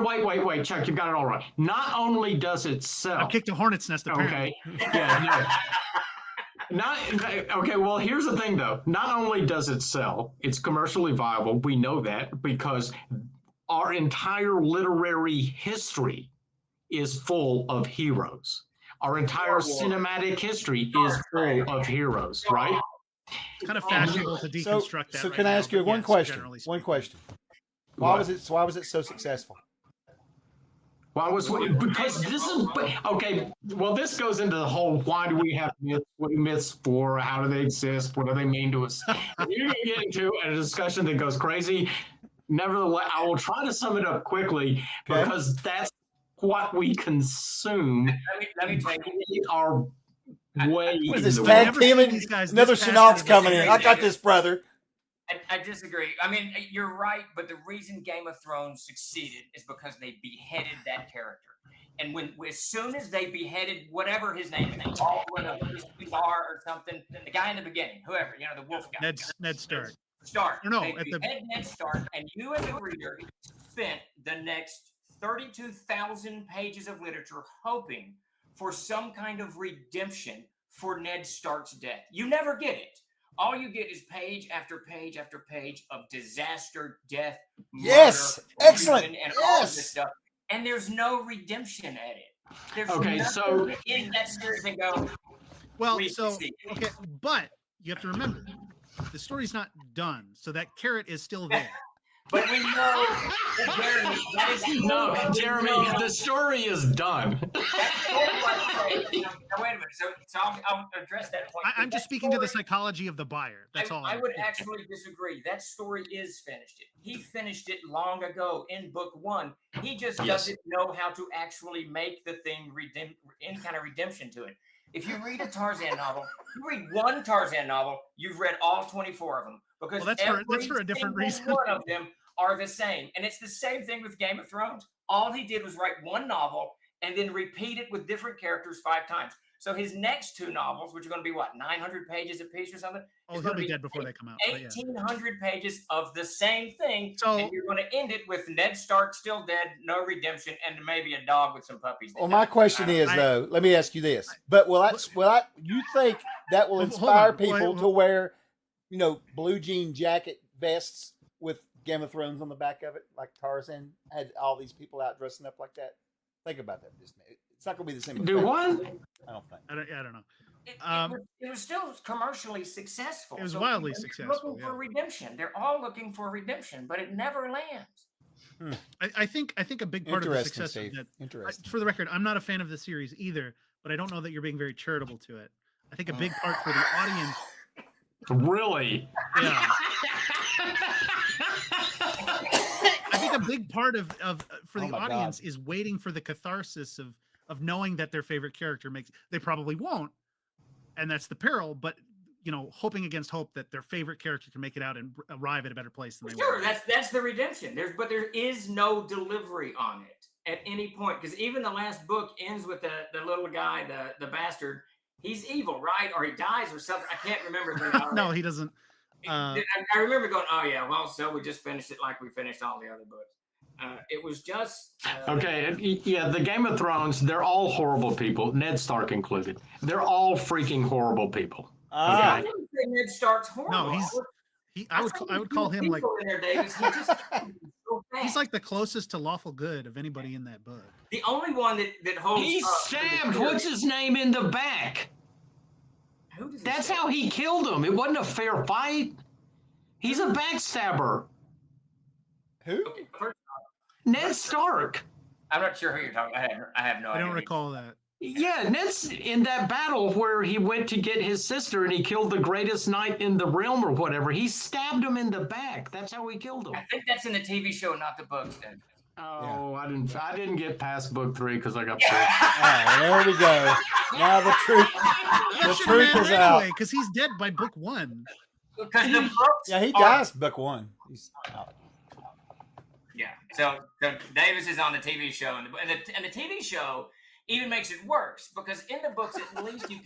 Wait, Chuck, you've got it all right. Not only does it sell. I kicked a hornet's nest. Apparently. Okay. Yeah. No. Okay. Well, here's the thing, though. Not only does it sell, it's commercially viable. We know that because our entire literary history is full of heroes. Our entire cinematic history is full of heroes, right? It's kind of fashionable to deconstruct that. So can I ask you one question? One question. Why was it so successful? Because this is okay. Well, this goes into the whole why do we have myths? What are myths for? How do they exist? What do they mean to us? You're gonna get into a discussion that goes crazy. Nevertheless, I will try to sum it up quickly because that's what we consume. Let me tell you. Our way. What is this tag teaming? Another Chenault's coming in. I got this, brother. I disagree. I mean, you're right, but the reason Game of Thrones succeeded is because they beheaded that character. And as soon as they beheaded whatever his name is, Baldwin or something, the guy in the beginning, whoever, the wolf guy. Ned Stark. They beheaded Ned Stark, and you as a reader spent the next 32,000 pages of literature hoping for some kind of redemption for Ned Stark's death. You never get it. All you get is page after page after page of disaster, death, murder, excellent, and all of this stuff. And there's no redemption at it. There's nothing in that series and go. But you have to remember, the story's not done, so that carrot is still there. But we know, Jeremy, the story is done. Now, wait a minute. So I'll address that point. I'm just speaking to the psychology of the buyer. That's all. I would actually disagree. That story is finished. He finished it long ago in book 1. He just doesn't know how to actually make the thing any kind of redemption to it. If you read a Tarzan novel, you read one Tarzan novel, you've read all 24 of them. Because that's for a different reason. One of them are the same. And it's the same thing with Game of Thrones. All he did was write one novel and then repeat it with different characters 5 times. So his next two novels, which are going to be what, 900 pages a piece or something? Oh, he'll be dead before they come out. But yeah. 1,800 pages of the same thing, So- and you're going to end it with Ned Stark still dead, no redemption, and maybe a dog with some puppies. Well, my question is though, let me ask you this: but you think that will Hold inspire on, people wait. to wear, blue jean jacket vests with Game of Thrones on the back of it, like Tarzan had all these people out dressing up like that? Think about that. It's not going to be the same. Do effect. what? I don't think. I don't know. It was still commercially successful. It was So wildly they're successful, Looking for redemption. They're all looking for redemption, but it never lands. I think a big part of the Interesting, success Steve. of that. Interesting. For the record, I'm not a fan of the series either, but I don't know that you're being very charitable to it. I think a big part for the audience. Really? Yeah. I think a big part of for the Oh my audience God. is waiting for the catharsis of knowing that their favorite character makes. They probably won't, and that's the peril. But hoping against hope that their favorite character can make it out and arrive at a better place than they Sure, were. that's the redemption. There is no delivery on it at any point, because even the last book ends with the little guy, the bastard. He's evil, right? Or he dies or something. I can't remember. No, he doesn't. I remember going, oh yeah, well, so we just finished it like we finished all the other books. It was just Okay, yeah, the Game of Thrones, they're all horrible people, Ned Stark included. They're all freaking horrible people. I Okay? wouldn't say Ned Stark's horrible. No, I would call him like in there, Davis. He just so bad. he's like the closest to lawful good of anybody in that book. The only one that holds. He up to the stabbed, theory- what's his name, in the back. Who does he That's stab? how he killed him. It wasn't a fair fight. He's a backstabber. Who? Okay, first, Ned Stark. I'm not sure who you're talking. I have no I idea. don't recall that. Yeah, Ned's in that battle where he went to get his sister and he killed the greatest knight in the realm or whatever. He stabbed him in the back. That's how he killed him. I think that's in the TV show, not the books. Then. Oh, I didn't get past book 3 because I got sick. Oh, there we go. Now the truth. The truth is out. Because he's dead by book 1. Because the books. Yeah, he are- dies book 1. He's out. Yeah. So Davis is on the TV show, and the TV show even makes it worse because in the books at least you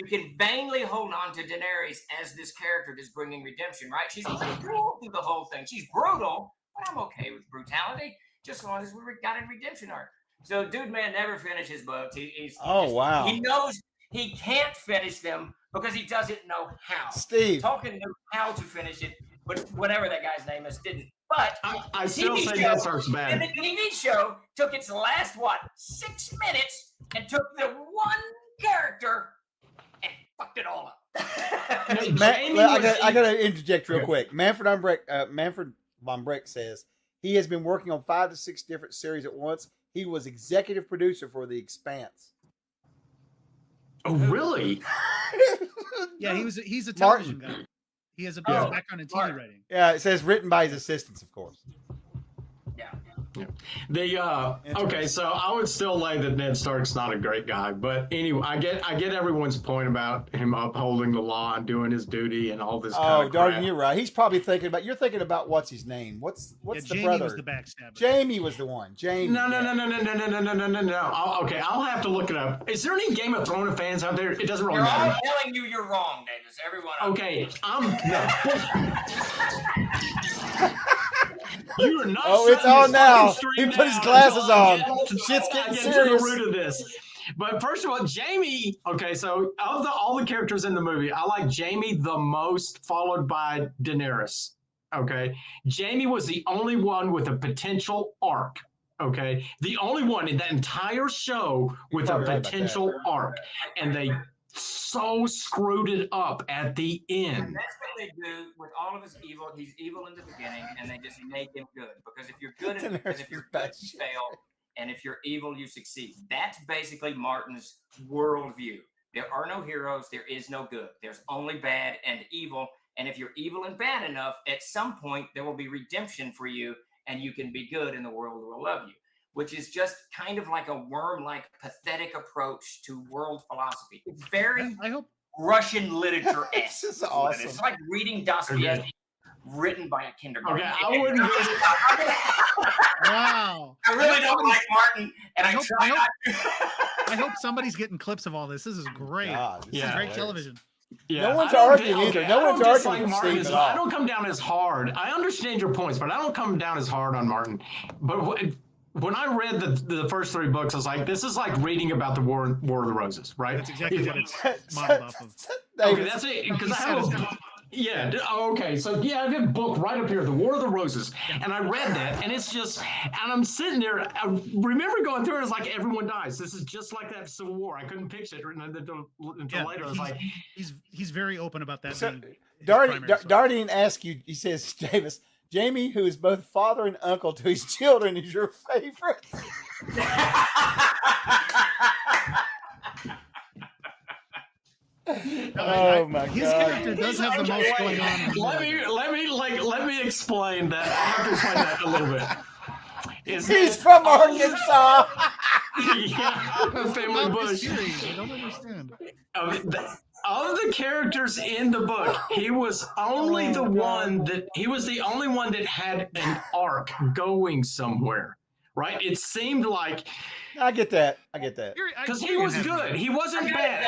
can vainly hold on to Daenerys as this character that's bringing redemption, right? She's brutal through the whole thing. She's brutal, but I'm okay with brutality just as long as we got a redemption arc. So dude, man, never finish his books. Wow. He knows he can't finish them because he doesn't know how. Steve. Tolkien knew how to finish it, but whatever that guy's name is didn't. But I still say that starts bad. And the TV show took its last 6 minutes and took the one character and fucked it all up. I gotta interject real quick. Manfred von Breck says he has been working on 5 to 6 different series at once. He was executive producer for The Expanse. Oh, really? Yeah, he's a television guy. He has a background in TV Martin. writing. Yeah, it says written by his assistants, of course. Yeah. Okay, so I would still lay that Ned Stark's not a great guy, but anyway, I get everyone's point about him upholding the law and doing his duty and all this. Oh, Darden, you're right. He's probably thinking about. You're thinking about what's his name? What's the Jamie brother? was the backstabber. Jamie was the one. Jamie. No. Okay, I'll have to look it up. Is there any Game of Thrones fans out there? It doesn't really They're all matter. telling you you're wrong, Davis. Everyone. Okay, You are not. Oh, it's shutting on this now. fucking He stream put his down glasses until I on. get- Shit's I getting get to the serious. root of this. But first of all, Jamie. Okay, so of all the characters in the movie, I like Jamie the most, followed by Daenerys. Okay, Jamie was the only one with a potential arc. Okay, the only one in that entire show with a probably right about potential arc, and they so screwed it up at the And end. that's what they do with all of his evil. He's evil in the beginning, and they just make him good. Because if you're good, because if you're good, you fail, and if you're evil, you succeed. That's basically Martin's worldview. There are no heroes. There is no good. There's only bad and evil. And if you're evil and bad enough, at some point there will be redemption for you, and you can be good, and the world will love you. Which is just kind of like a worm-like, pathetic approach to world philosophy. It's very I hope Russian literature-esque. This is awesome. It's like reading Dostoevsky written by a kindergarten. Okay, I wouldn't. Wow. I really don't like Martin, and I hope- try I hope- not to. I hope somebody's getting clips of all this. This is great. God, this This is is great hilarious. television. Yeah, No one's I don't arguing di- either. okay, No I don't one's dislike arguing with Martin Steve as- at all. I don't come down as hard. I understand your points, but I don't come down as hard on Martin. But when I read the first 3 books, I was like, this is like reading about the War of the Roses, right? That's exactly what it's modeled off of. Okay, that's it. Because I have a yeah. Okay, so yeah, I have a book right up here, The War of the Roses, and I read that, and it's just, and I'm sitting there. I remember going through it. It's like everyone dies. This is just like that Civil War. I couldn't picture it until later. I was like, he's very open about that. So, being his Dardy, primary source. Dardian asks you, he says, Davis, Jamie, who is both father and uncle to his children, is your favorite. Oh my His God! character does have the most going on. in the movie. let me explain that. I have to explain that a little bit. He's from Arkansas. Yeah, family About this Bush. series, I don't understand. Of the characters in the book, he was only the one that he was the only one that had an arc going somewhere, right? It seemed like I get that. because he was good. He wasn't bad.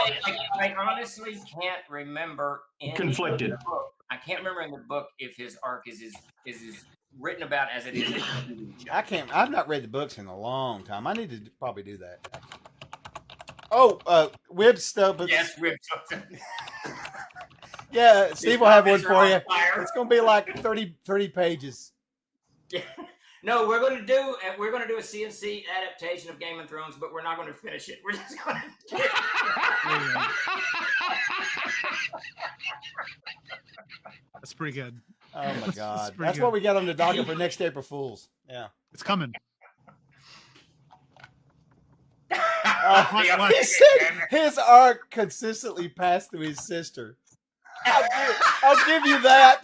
I honestly can't remember in Conflicted. the book. I can't remember in the book if his arc is written about as it is in the TV show. I can't. I've not read the books in a long time. I need to probably do that. Oh, Wib stuff. Yes, Wib. Yeah, Steve will have one for you. Fire. It's going to be like 30 pages. Yeah. No, we're going to do a CNC adaptation of Game of Thrones, but we're not going to finish it. We're just going to. That's pretty good. Oh my God, pretty that's good. what we got on the docket for next April Fools. Yeah, It's coming. he said his arc consistently passed through his sister. I'll give you that.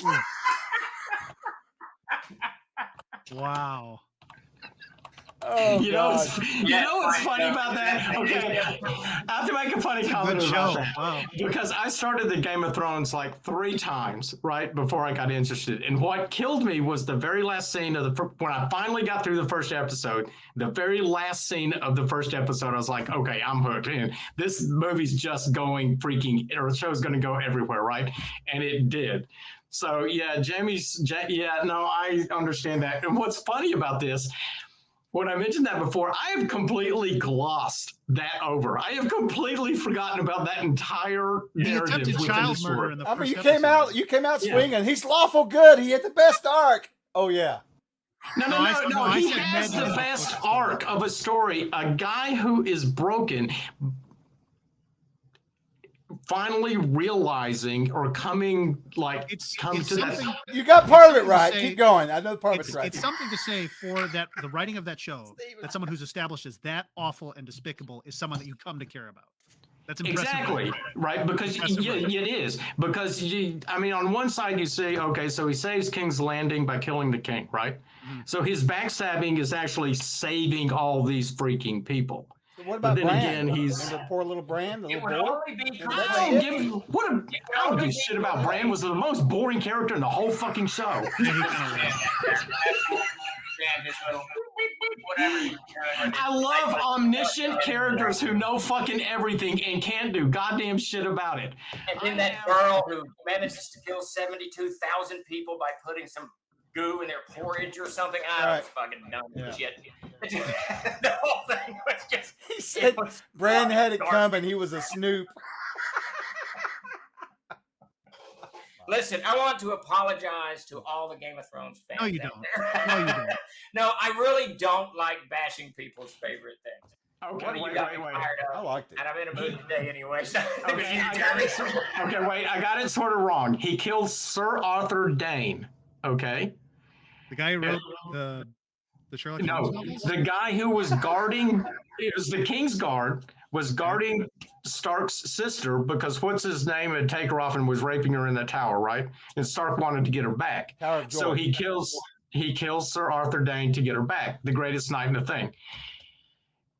Wow. Oh, You know, God. what's funny about that? Okay, I have to make a funny comment Good about show. that Wow. because I started the Game of Thrones like 3 times right before I got interested. And what killed me was the very last scene of when I finally got through the first episode. The very last scene of the first episode, I was like, okay, I'm hooked. And this movie's just going freaking, or the show's going to go everywhere, right? And it did. So yeah, I understand that. And what's funny about this? When I mentioned that before, I have completely glossed that over. I have completely forgotten about that entire He narrative attempted within child the murder story. in the I mean, first you came episode. out Yeah. swinging. He's lawful good. He had the best arc. Oh yeah. No. I He said has Ned the was best supposed to arc of a story. A guy who is broken, finally realizing or coming It's to that. something. You got part of it Something to right. say- Keep going. I know part of It's, it's right. it's something to say for that the writing of that show that someone who's established as that awful and despicable is someone that you come to care about. That's impressive. Exactly, right? Because Impressive it is. Because on one side you see, okay, so he saves King's Landing by killing the king, right? Mm-hmm. So his backstabbing is actually saving all these freaking people. What about But then Bran? again, he's. Remember poor little Bran, the It little would boy? only be Remember that I shit? don't give a shit about Bran. Was the most boring character in the whole fucking show. Yeah, he kinda was. Yeah, this little whatever. I love omniscient characters who know fucking everything and can't do goddamn shit about it. And then that girl who manages to kill 72,000 people by putting some goo in their porridge or something. I was fucking dumb as shit. The whole thing was just. He said Bran had it coming. He was a snoop. Listen, I want to apologize to all the Game of Thrones fans. No, you out don't. there. No, you don't. No, I really don't like bashing people's favorite things. Okay, What do you wait. got me fired I up? liked it. And I'm in a mood today anyway. So Okay, I got it sort of wrong. He killed Sir Arthur Dane. Okay. The guy who wrote the Sherlock No, Holmes novels? the guy who was guarding, it was the King's Guard, was guarding Stark's sister because what's his name had taken her off and was raping her in the tower, right? And Stark wanted to get her back. Tower of Joy. So he kills Sir Arthur Dane to get her back, the greatest knight in the thing.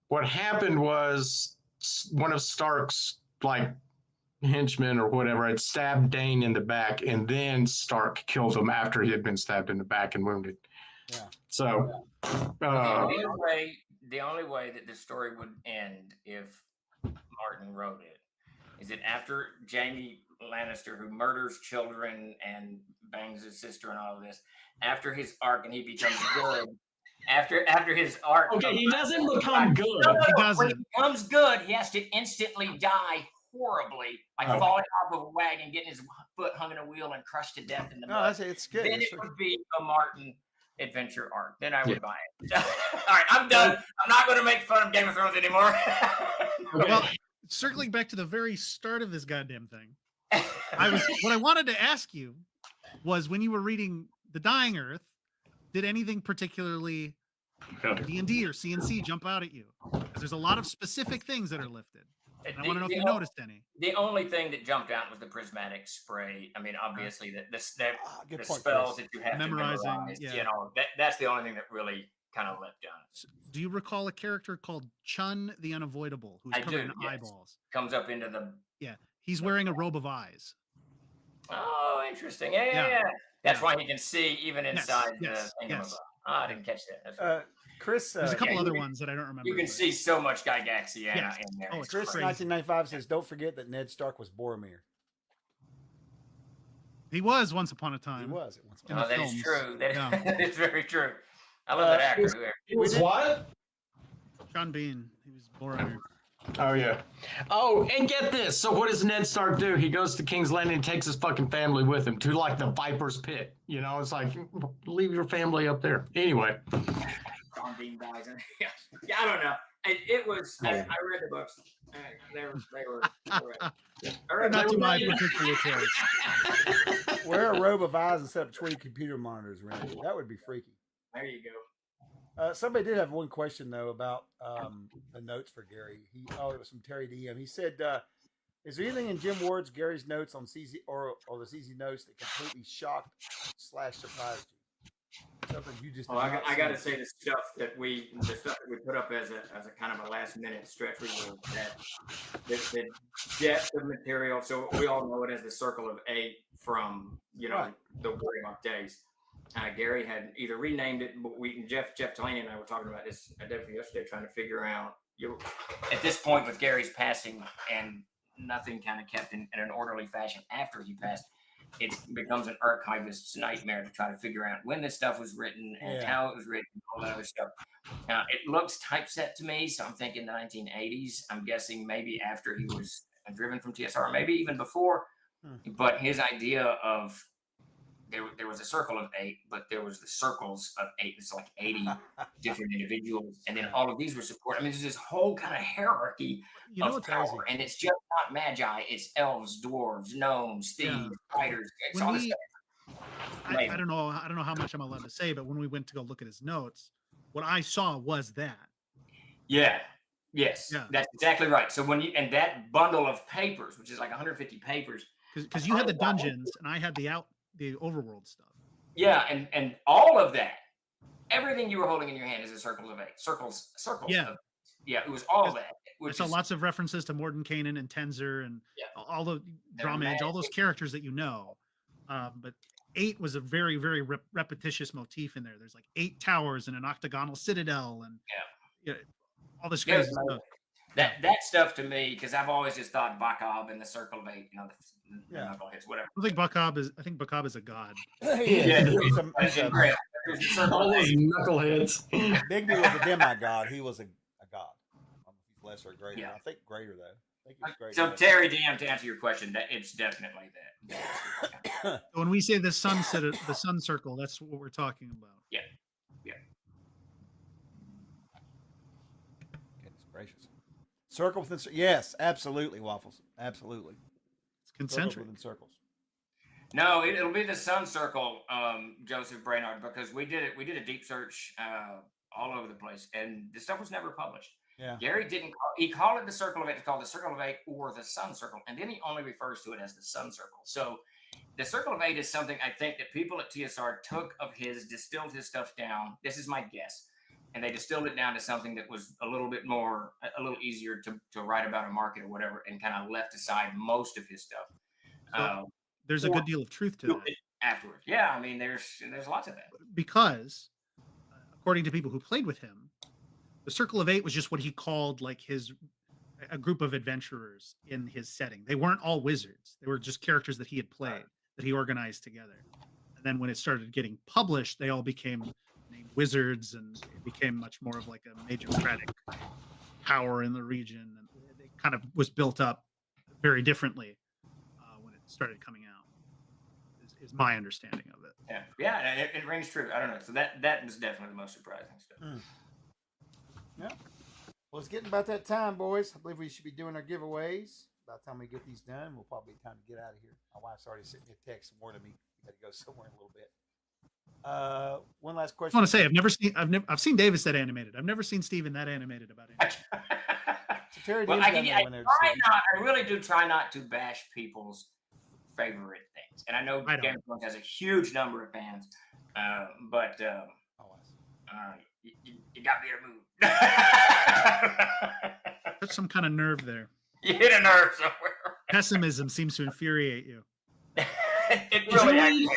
What happened was one of Stark's henchmen or whatever had stabbed Dane in the back, and then Stark killed him after he had been stabbed in the back and wounded. Yeah. So, the only way that the story would end if Martin wrote it is that after Jaime Lannister, who murders children and bangs his sister and all of this, after his arc and he becomes good, after his arc. Okay, he doesn't become good. He doesn't. When he becomes good, he has to instantly die horribly, like falling off of a wagon, getting his foot hung in a wheel and crushed to death in the mud. It's good. Then it would be a Martin adventure arc. Then I would buy it. All right, I'm done. I'm not going to make fun of Game of Thrones anymore. Well, circling back to the very start of this goddamn thing, what I wanted to ask you was, when you were reading The Dying Earth, did anything particularly D&D or CNC jump out at you? Because there's a lot of specific things that are lifted. And I want to know if you noticed any. The only thing that jumped out was the prismatic spray. I mean, obviously, the spells that you have Memorizing, to memorize. You know, that's the only thing that really kind of leapt on it. Do you recall a character called Chun the Unavoidable, who's covered in eyeballs? Comes up into the... Yeah, he's wearing a robe of eyes. Oh, interesting. Yeah. That's why he can see even inside the thing. Yes. I didn't catch that. Chris, there's a couple other ones that I don't remember. You can see so much Gygaxiana in there. Oh, Chris, 1995 says, "Don't forget that Ned Stark was Boromir." He was once upon a time. He was. That is true. That is very true. I love that actor. He was what? Sean Bean. He was Boromir. Oh, yeah. Oh, and get this. So what does Ned Stark do? He goes to King's Landing and takes his fucking family with him to, like, the Viper's Pit. You know, it's like, leave your family up there. Anyway. Sean Bean dies. Yeah, I don't know. It was, I read the books. They were not to my particular taste. Wear a robe of eyes and set up 20 computer monitors around you. That would be freaky. There you go. Somebody did have one question though about the notes for Gary. It was from Terry DM. He said, "Is there anything in Jim Ward's Gary's notes on CZ or the CZ notes that completely shocked / surprised you? Something you just." I got to say the stuff that we put up as a kind of a last minute stretch. We were the depth of material. So we all know it as the Circle of Eight from the Warlock days. Gary had either renamed it, but Jeff Delaney and I were talking about this yesterday, trying to figure out. At this point, with Gary's passing and nothing kind of kept in an orderly fashion after he passed, it becomes an archivist's nightmare to try to figure out when this stuff was written and how it was written and all that other stuff. It looks typeset to me, so I'm thinking the 1980s. I'm guessing maybe after he was driven from TSR, maybe even before. But his idea of there was a Circle of Eight, but there was the Circles of Eight. It's like 80 different individuals, and then all of these were supported. I mean, there's this whole kind of hierarchy of power, and it's just not magi. It's elves, dwarves, gnomes, thieves, fighters. It's all this stuff. I don't know how much I'm allowed to say, but when we went to go look at his notes, what I saw was that. Yeah. Yes. Yeah. That's exactly right. So and that bundle of papers, which is like 150 papers, because you had the dungeons and I had the overworld stuff. Yeah, and all of that, everything you were holding in your hand is a Circle of Eight. Circles. Yeah. It was all that. I saw lots of references to Mordenkainen and Tenzer and all the Dromage, all those characters that you know. But 8 was a very, very repetitious motif in there. There's like 8 towers and an octagonal citadel and all this crazy stuff. That stuff to me, because I've always just thought Bakab and the Circle of Eight, the knuckleheads, whatever. I think Bakab is a god. All those knuckleheads. Bigby was a demigod. He was a god. He's lesser or greater. I think greater though. I think he was greater. So Terry DM, to answer your question, that it's definitely that. When we say the sun circle, that's what we're talking about. Yeah. Goodness gracious. Circle within yes, absolutely, Waffles. Absolutely. It's concentric. Circle within circles. No, it'll be the Sun Circle, Joseph Brainard, because we did it. We did a deep search all over the place, and the stuff was never published. Yeah. Gary didn't. He called it the Circle of Eight. It's called the Circle of Eight or the Sun Circle, and then he only refers to it as the Sun Circle. So, the Circle of Eight is something I think that people at TSR took of his, distilled his stuff down. This is my guess. And they distilled it down to something that was a little bit more, a little easier to write about a market or whatever, and kind of left aside most of his stuff. So there's a good deal of truth to that. Afterwards. Yeah, I mean, there's lots of that. Because according to people who played with him, the Circle of Eight was just what he called like a group of adventurers in his setting. They weren't all wizards. They were just characters that he had played, that he organized together. And then when it started getting published, they all became named wizards, and it became much more of like a majocratic power in the region. And it kind of was built up very differently when it started coming out, is my understanding of it. Yeah, it rings true. I don't know. So that was definitely the most surprising stuff. Yeah. Well, it's getting about that time, boys. I believe we should be doing our giveaways. By the time we get these done, we'll probably be time to get out of here. My wife's already sent me a text warning me. We got to go somewhere in a little bit. One last question. I want to say I've seen Davis that animated. I've never seen Steven that animated about it. So Terry, Well, I really do try not to bash people's favorite things, and I know Game of Thrones has a huge number of fans, but you got me to move. There's some kind of nerve there. You hit a nerve somewhere. Pessimism seems to infuriate you. It really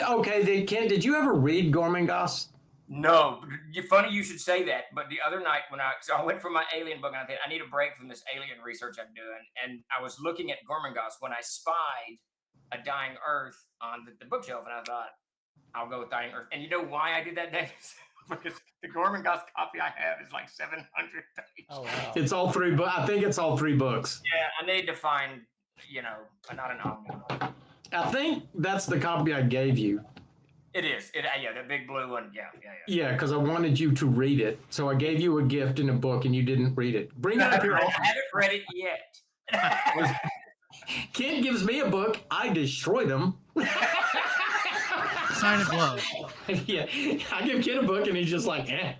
okay, then Ken, did you ever read Gormenghast? No. Funny you should say that. But the other night I went for my alien book, and I thought I need a break from this alien research I'm doing, and I was looking at Gormenghast when I spied a Dying Earth on the bookshelf, and I thought I'll go with Dying Earth. And you know why I did that, Davis? Because the Gormenghast copy I have is like 700 pages. Oh, wow. It's all three, but I think it's all 3 books. Yeah, I need to find, not an omnibus. I think that's the copy I gave you. It is. Yeah, the big blue one. Yeah. Yeah, because I wanted you to read it. So I gave you a gift in a book and you didn't read it. Bring it up here. I haven't read it yet. Ken gives me a book. I destroy them. Sign of love. Yeah, I give Ken a book and he's just like, eh.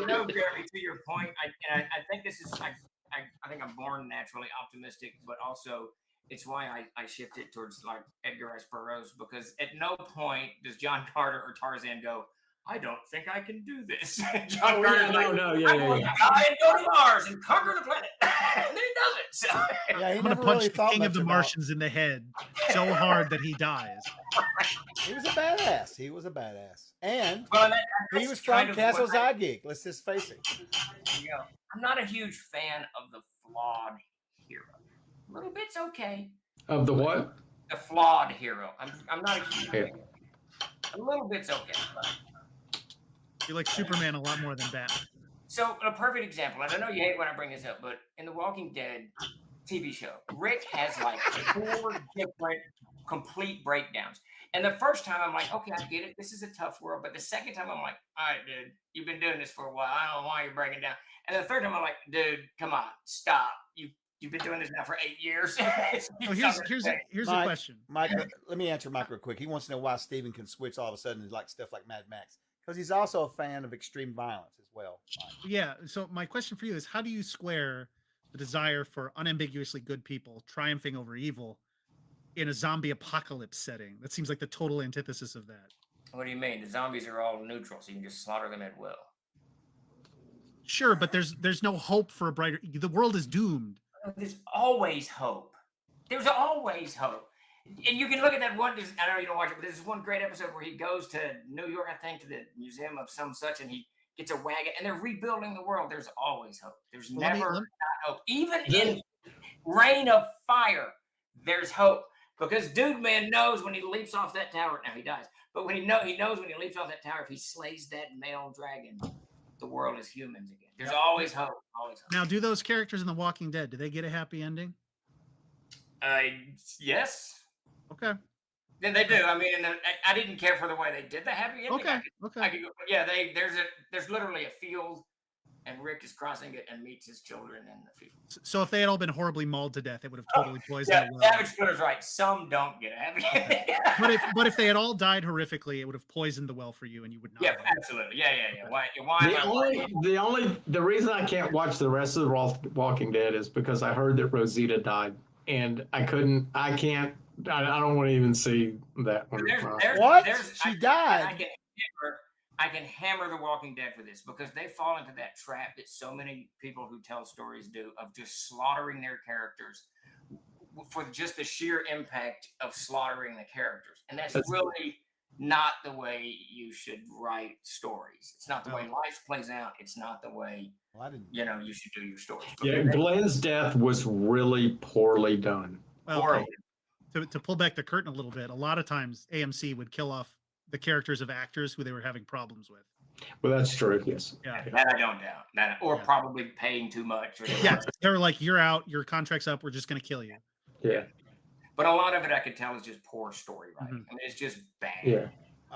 Jeremy, to your point, I think this is, I think I'm born naturally optimistic, but also it's why I shifted towards like Edgar Rice Burroughs, because at no point does John Carter or Tarzan go, I don't think I can do this. John Carter's I want to die and go to Mars and conquer the planet. And then he does it. So. Yeah, I'm going to punch the King of the Martians in the head so hard that he dies. He was a badass. And he was from kind of Castle Zagyg. Let's just face it. I'm not a huge fan of the flawed hero. A little bit's okay. Of the what? The flawed hero. I'm not a huge fan. A little bit's okay. You like Superman a lot more than Batman. So a perfect example, and I know you hate when I bring this up, but in the Walking Dead TV show, Rick has like 4 different complete breakdowns. And the first time I'm like, okay, I get it. This is a tough world. But the second time I'm like, all right, dude, you've been doing this for a while. I don't know why you're breaking down. And the third time I'm like, dude, come on, stop. You've been doing this now for 8 years. Here's a question. Mike, let me answer Mike real quick. He wants to know why Steven can switch all of a sudden and like stuff like Mad Max. Because he's also a fan of extreme violence as well. Mike. Yeah. So my question for you is, how do you square the desire for unambiguously good people triumphing over evil in a zombie apocalypse setting? That seems like the total antithesis of that. What do you mean? The zombies are all neutral, so you can just slaughter them at will. Sure, but there's no hope for a brighter. The world is doomed. There's always hope. There's always hope. And you can look at that one, I know you don't watch it, but there's one great episode where he goes to New York, I think, to the museum of some such, and he gets a wagon, and they're rebuilding the world. There's always hope. There's never not hope. Even in Rain of Fire, there's hope. Because Dude Man knows when he leaps off that tower, now he dies, but when he knows when he leaps off that tower, if he slays that male dragon, the world is humans again. There's always hope. Always hope. Now, do those characters in The Walking Dead, do they get a happy ending? Yes. Okay. Then they do. I mean, I didn't care for the way they did the happy ending. Okay. Yeah, there's literally a field, and Rick is crossing it and meets his children in the field. So if they had all been horribly mauled to death, it would have totally poisoned the well. Savage Splinter's right. Some don't get a happy ending. But if they had all died horrifically, it would have poisoned the well for you, and you would not. Yeah, absolutely. Yeah. Why The reason I can't watch the rest of the Walking Dead is because I heard that Rosita died, and I don't want to even see that one. She died. I can hammer The Walking Dead for this, because they fall into that trap that so many people who tell stories do, of just slaughtering their characters for just the sheer impact of slaughtering the characters. And that's really not the way you should write stories. It's not the way life plays out. It's not the way you should do your stories. But Yeah, Glenn's death was really poorly done. Well, to pull back the curtain a little bit, a lot of times AMC would kill off the characters of actors who they were having problems with. Well, that's true. Yes. Yeah. That I don't doubt. That or probably paying too much. Or They were like, "You're out. Your contract's up. We're just going to kill you." Yeah. But a lot of it I could tell is just poor story writing. I mean, it's just bad. Yeah.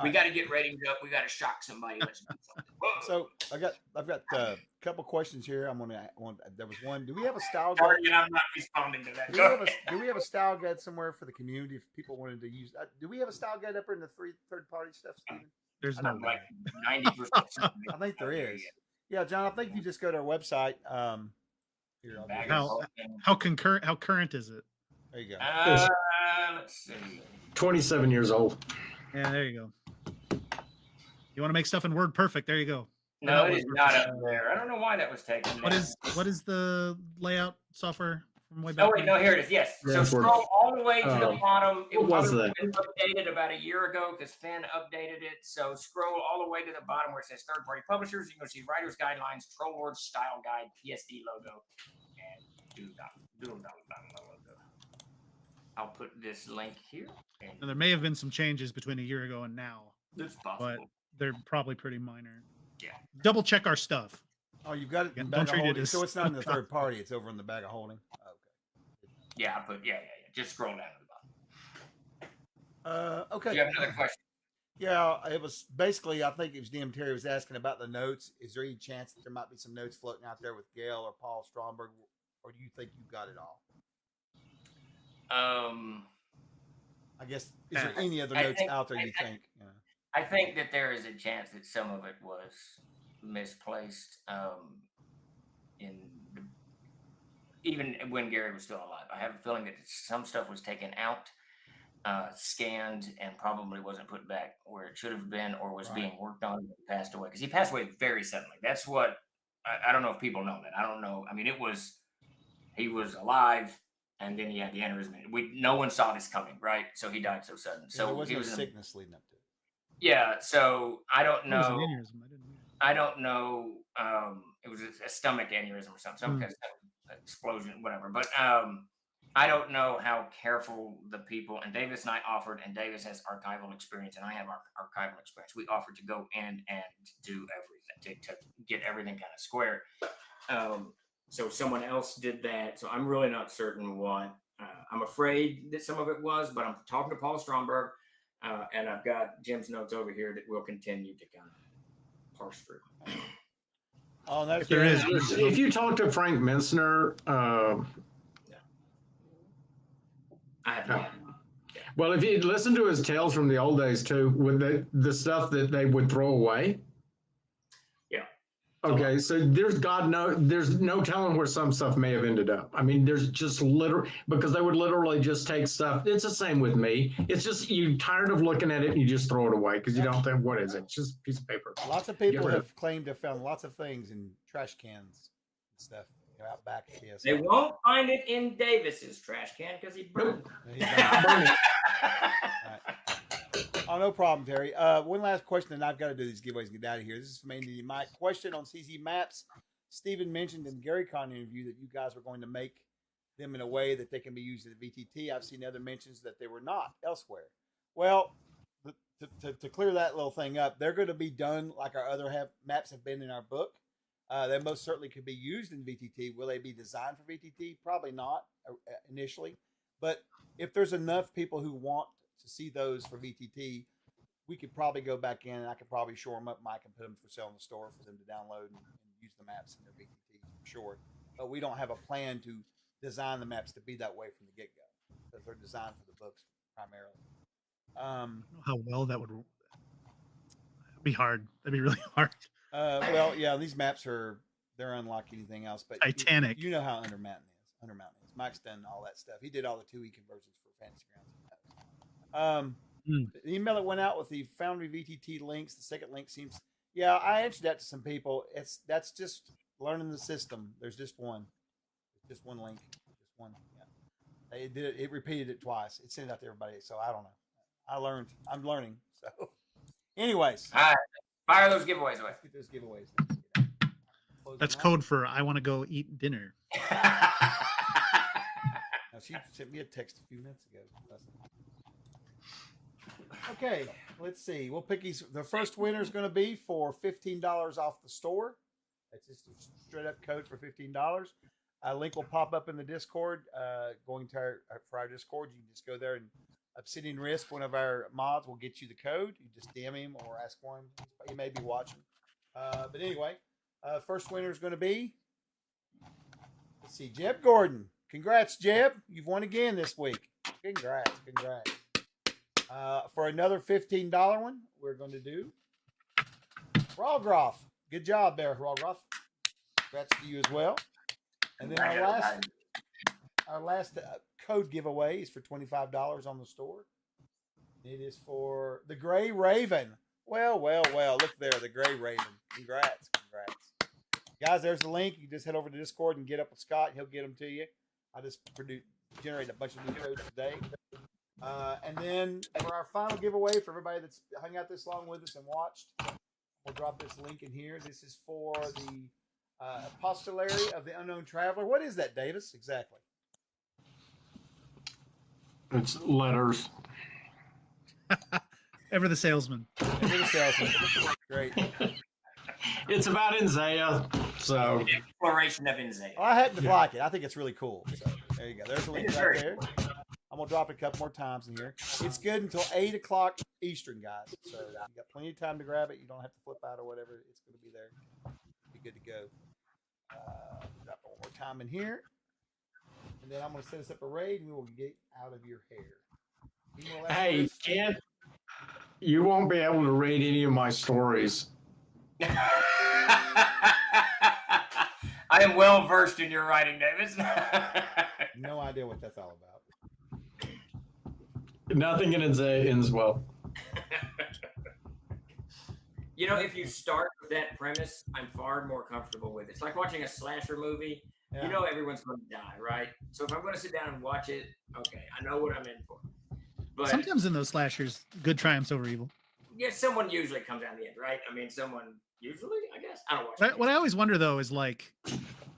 We got to get ratings up. We got to shock somebody. Let's do something. So I've got a couple questions here. There was one. Do we have a style guide? Sorry, I'm not responding to that. Do we have a style guide somewhere for the community if people wanted to use? Do we have a style guide up in the third party stuff, Steven? There's no like 90%. I think there is. Yeah, John. I think you just go to our website. Here, how current is it? There you go. Let's see. 27 years old. Yeah, there you go. You want to make stuff in Word perfect? There you go. No, it is not up there. I don't know why that was taken. What is the layout software from way back? Oh wait, no, here it is. Yes. So scroll all the way to the bottom. It was updated about a year ago because Finn updated it. So scroll all the way to the bottom where it says third-party publishers. You can see writers guidelines, Troll Lord style guide, PSD logo, and Doodle logo. I'll put this link here. And there may have been some changes between a year ago and now. It's possible. But they're probably pretty minor. Yeah. Double check our stuff. Oh, you've got it in Don't bag of treat it holding. as So it's not in the third party. It's over in the bag of holding. Okay. Yeah, I put yeah. Just scroll down to the bottom. Okay. Do you have another question? Yeah, it was basically, I think it was DM Terry was asking about the notes. Is there any chance that there might be some notes floating out there with Gail or Paul Stromberg, or do you think you got it all? I guess, is there any other notes out there you think? I think that there is a chance that some of it was misplaced even when Gary was still alive. I have a feeling that some stuff was taken out, scanned, and probably wasn't put back where it should have been or was being worked on and passed away. Because he passed away very suddenly. That's what, I don't know if people know that. I don't know. I mean, he was alive. And then he had the aneurysm. No one saw this coming, right? So he died so sudden. So there was he no was sickness leading up to it. Yeah. So I don't know. It was an aneurysm. I don't know. It was a stomach aneurysm or something, some kind of explosion, whatever. But I don't know how careful the people. And Davis and I offered, and Davis has archival experience, and I have archival experience. We offered to go in and do everything to get everything kind of square. So someone else did that. So I'm really not certain what. I'm afraid that some of it was, but I'm talking to Paul Stromberg, and I've got Jim's notes over here that we'll continue to kind of parse through. Oh, that's if you talk to Frank Mensner, I have not. Well, if you listen to his tales from the old days too, with the stuff that they would throw away. Okay, so there's no telling where some stuff may have ended up. I mean, there's just because they would literally just take stuff. It's the same with me. It's just you're tired of looking at it and you just throw it away because you don't think, what is it? It's just a piece of paper. Lots of people have claimed to have found lots of things in trash cans and stuff out back at TSA. They won't find it in Davis's trash can because he burned it. Oh, no problem, Terry. One last question, and I've got to do these giveaways and get out of here. This is from Andy Mike. Question on CZ Maps. Stephen mentioned in the Gary Con interview that you guys were going to make them in a way that they can be used at VTT. I've seen other mentions that they were not elsewhere. Well, to clear that little thing up, they're going to be done like our other maps have been in our book. They most certainly could be used in VTT. Will they be designed for VTT? Probably not initially. But if there's enough people who want to see those for VTT, we could probably go back in and I could probably shore them up, Mike, and put them for sale in the store for them to download and use the maps in their VTT for sure. But we don't have a plan to design the maps to be that way from the get-go because they're designed for the books primarily. I don't know how well that would be hard. That'd be really hard. Well, yeah, these maps they're unlike anything else. But Titanic. You know how Undermountain is. Mike's done all that stuff. He did all the 2E conversions for Fantasy Grounds. The email that went out with the Foundry VTT links, the second link seems. Yeah, I answered that to some people. That's just learning the system. There's just one. Just one link. Just one. Yeah. It did it. It repeated it twice. It sent it out to everybody. So I don't know. I learned. I'm learning. So, anyways, All right, fire those giveaways away. let's get those giveaways. That's code for I want to go eat dinner. Now, she sent me a text a few minutes ago. Okay, let's see. We'll pick these. The first winner is going to be for $15 off the store. That's just a straight up code for $15. A link will pop up in the Discord. Going to our Discord, you can just go there, and Obsidian Risk, one of our mods, will get you the code. You just DM him or ask for him. He may be watching. But anyway, first winner is going to be, let's see, Jeb Gordon. Congrats, Jeb. You've won again this week. Congrats. For another $15 one, we're going to do Rawgroff. Good job there, Rawgroff. Congrats to you as well. And then our last code giveaway is for $25 on the store. It is for the Gray Raven. Well. Look there, the Gray Raven. Congrats. Guys, there's the link. You just head over to Discord and get up with Scott. He'll get them to you. I just generate a bunch of new codes today. And then for our final giveaway, for everybody that's hung out this long with us and watched, we'll drop this link in here. This is for the Apostolary of the Unknown Traveler. What is that, Davis? Exactly. It's letters. Ever the salesman. Great. It's about Inzaya, so. The exploration of Inzaya. Well, I happen to like it. I think it's really cool. So there you go. There's a link right there. I'm going to drop it a couple more times in here. It's good until 8 o'clock Eastern, guys. So you got plenty of time to grab it. You don't have to flip out or whatever. It's going to be there. Be good to go. Drop one more time in here. And then I'm going to set us up a raid, and we will get out of your hair. Hey, Ken, you won't be able to read any of my stories. I am well versed in your writing, Davis. No idea what that's all about. Nothing in Inzaya ends well. You know, if you start with that premise, I'm far more comfortable with it. It's like watching a slasher movie. Yeah. You know everyone's going to die, right? So if I'm going to sit down and watch it, okay, I know what I'm in for. But sometimes in those slashers, good triumphs over evil. Yeah, someone usually comes out in the end, right? I mean, someone usually, I guess. I don't watch. What I always wonder though is like,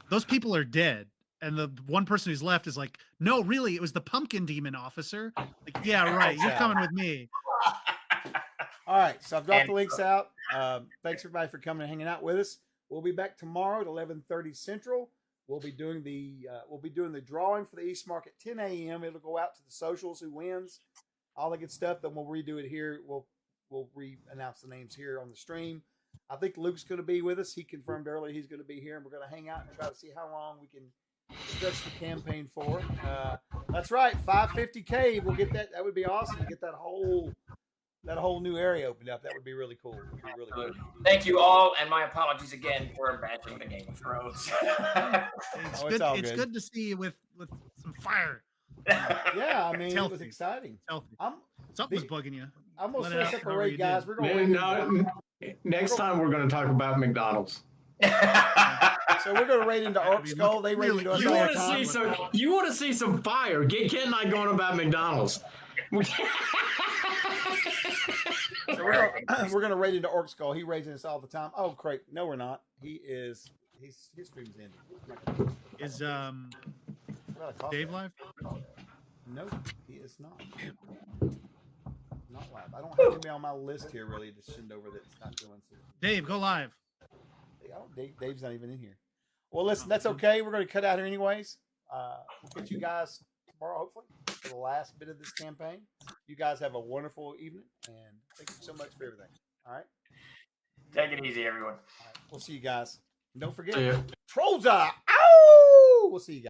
those people are dead, and the one person who's left is like, no, really, it was the pumpkin demon officer. Like, yeah, right, you're coming with me. All right, so I've dropped the links out. Thanks everybody for coming and hanging out with us. We'll be back tomorrow at 11:30 Central. We'll be doing the drawing for the East Market 10 a.m. It'll go out to the socials, who wins, all the good stuff. Then we'll redo it here. We'll re-announce the names here on the stream. I think Luke's going to be with us. He confirmed earlier he's going to be here, and we're going to hang out and try to see how long we can stretch the campaign for. That's right, 550K. We'll get that. That would be awesome to get that whole new area opened up. That would be really cool. It would be really cool. Thank you all, and my apologies again for bashing the Game of Thrones. It's good to see you with some fire. Yeah, I mean, it was exciting. Something's bugging you. I'm going to separate, guys. We're going next time we're going to talk about McDonald's. So we're going to raid into Orc Skull. They raid into us all the time. You want to see some fire? Get Ken and I going about McDonald's. So we're going to raid into Orc Skull. He raids us all the time. Oh, great. No, we're not. His stream's ending. Is Dave live? No, he is not. Not live. I don't have anybody on my list here really to send over that's not doing so. Dave, go live. Dave's not even in here. Well, listen, that's okay. We're going to cut out here anyways. We'll get you guys tomorrow, hopefully, for the last bit of this campaign. You guys have a wonderful evening, and thank you so much for everything. All right? Take it easy, everyone. All right, we'll see you guys. And don't forget, Trolls Eye! Ow! We'll see you guys.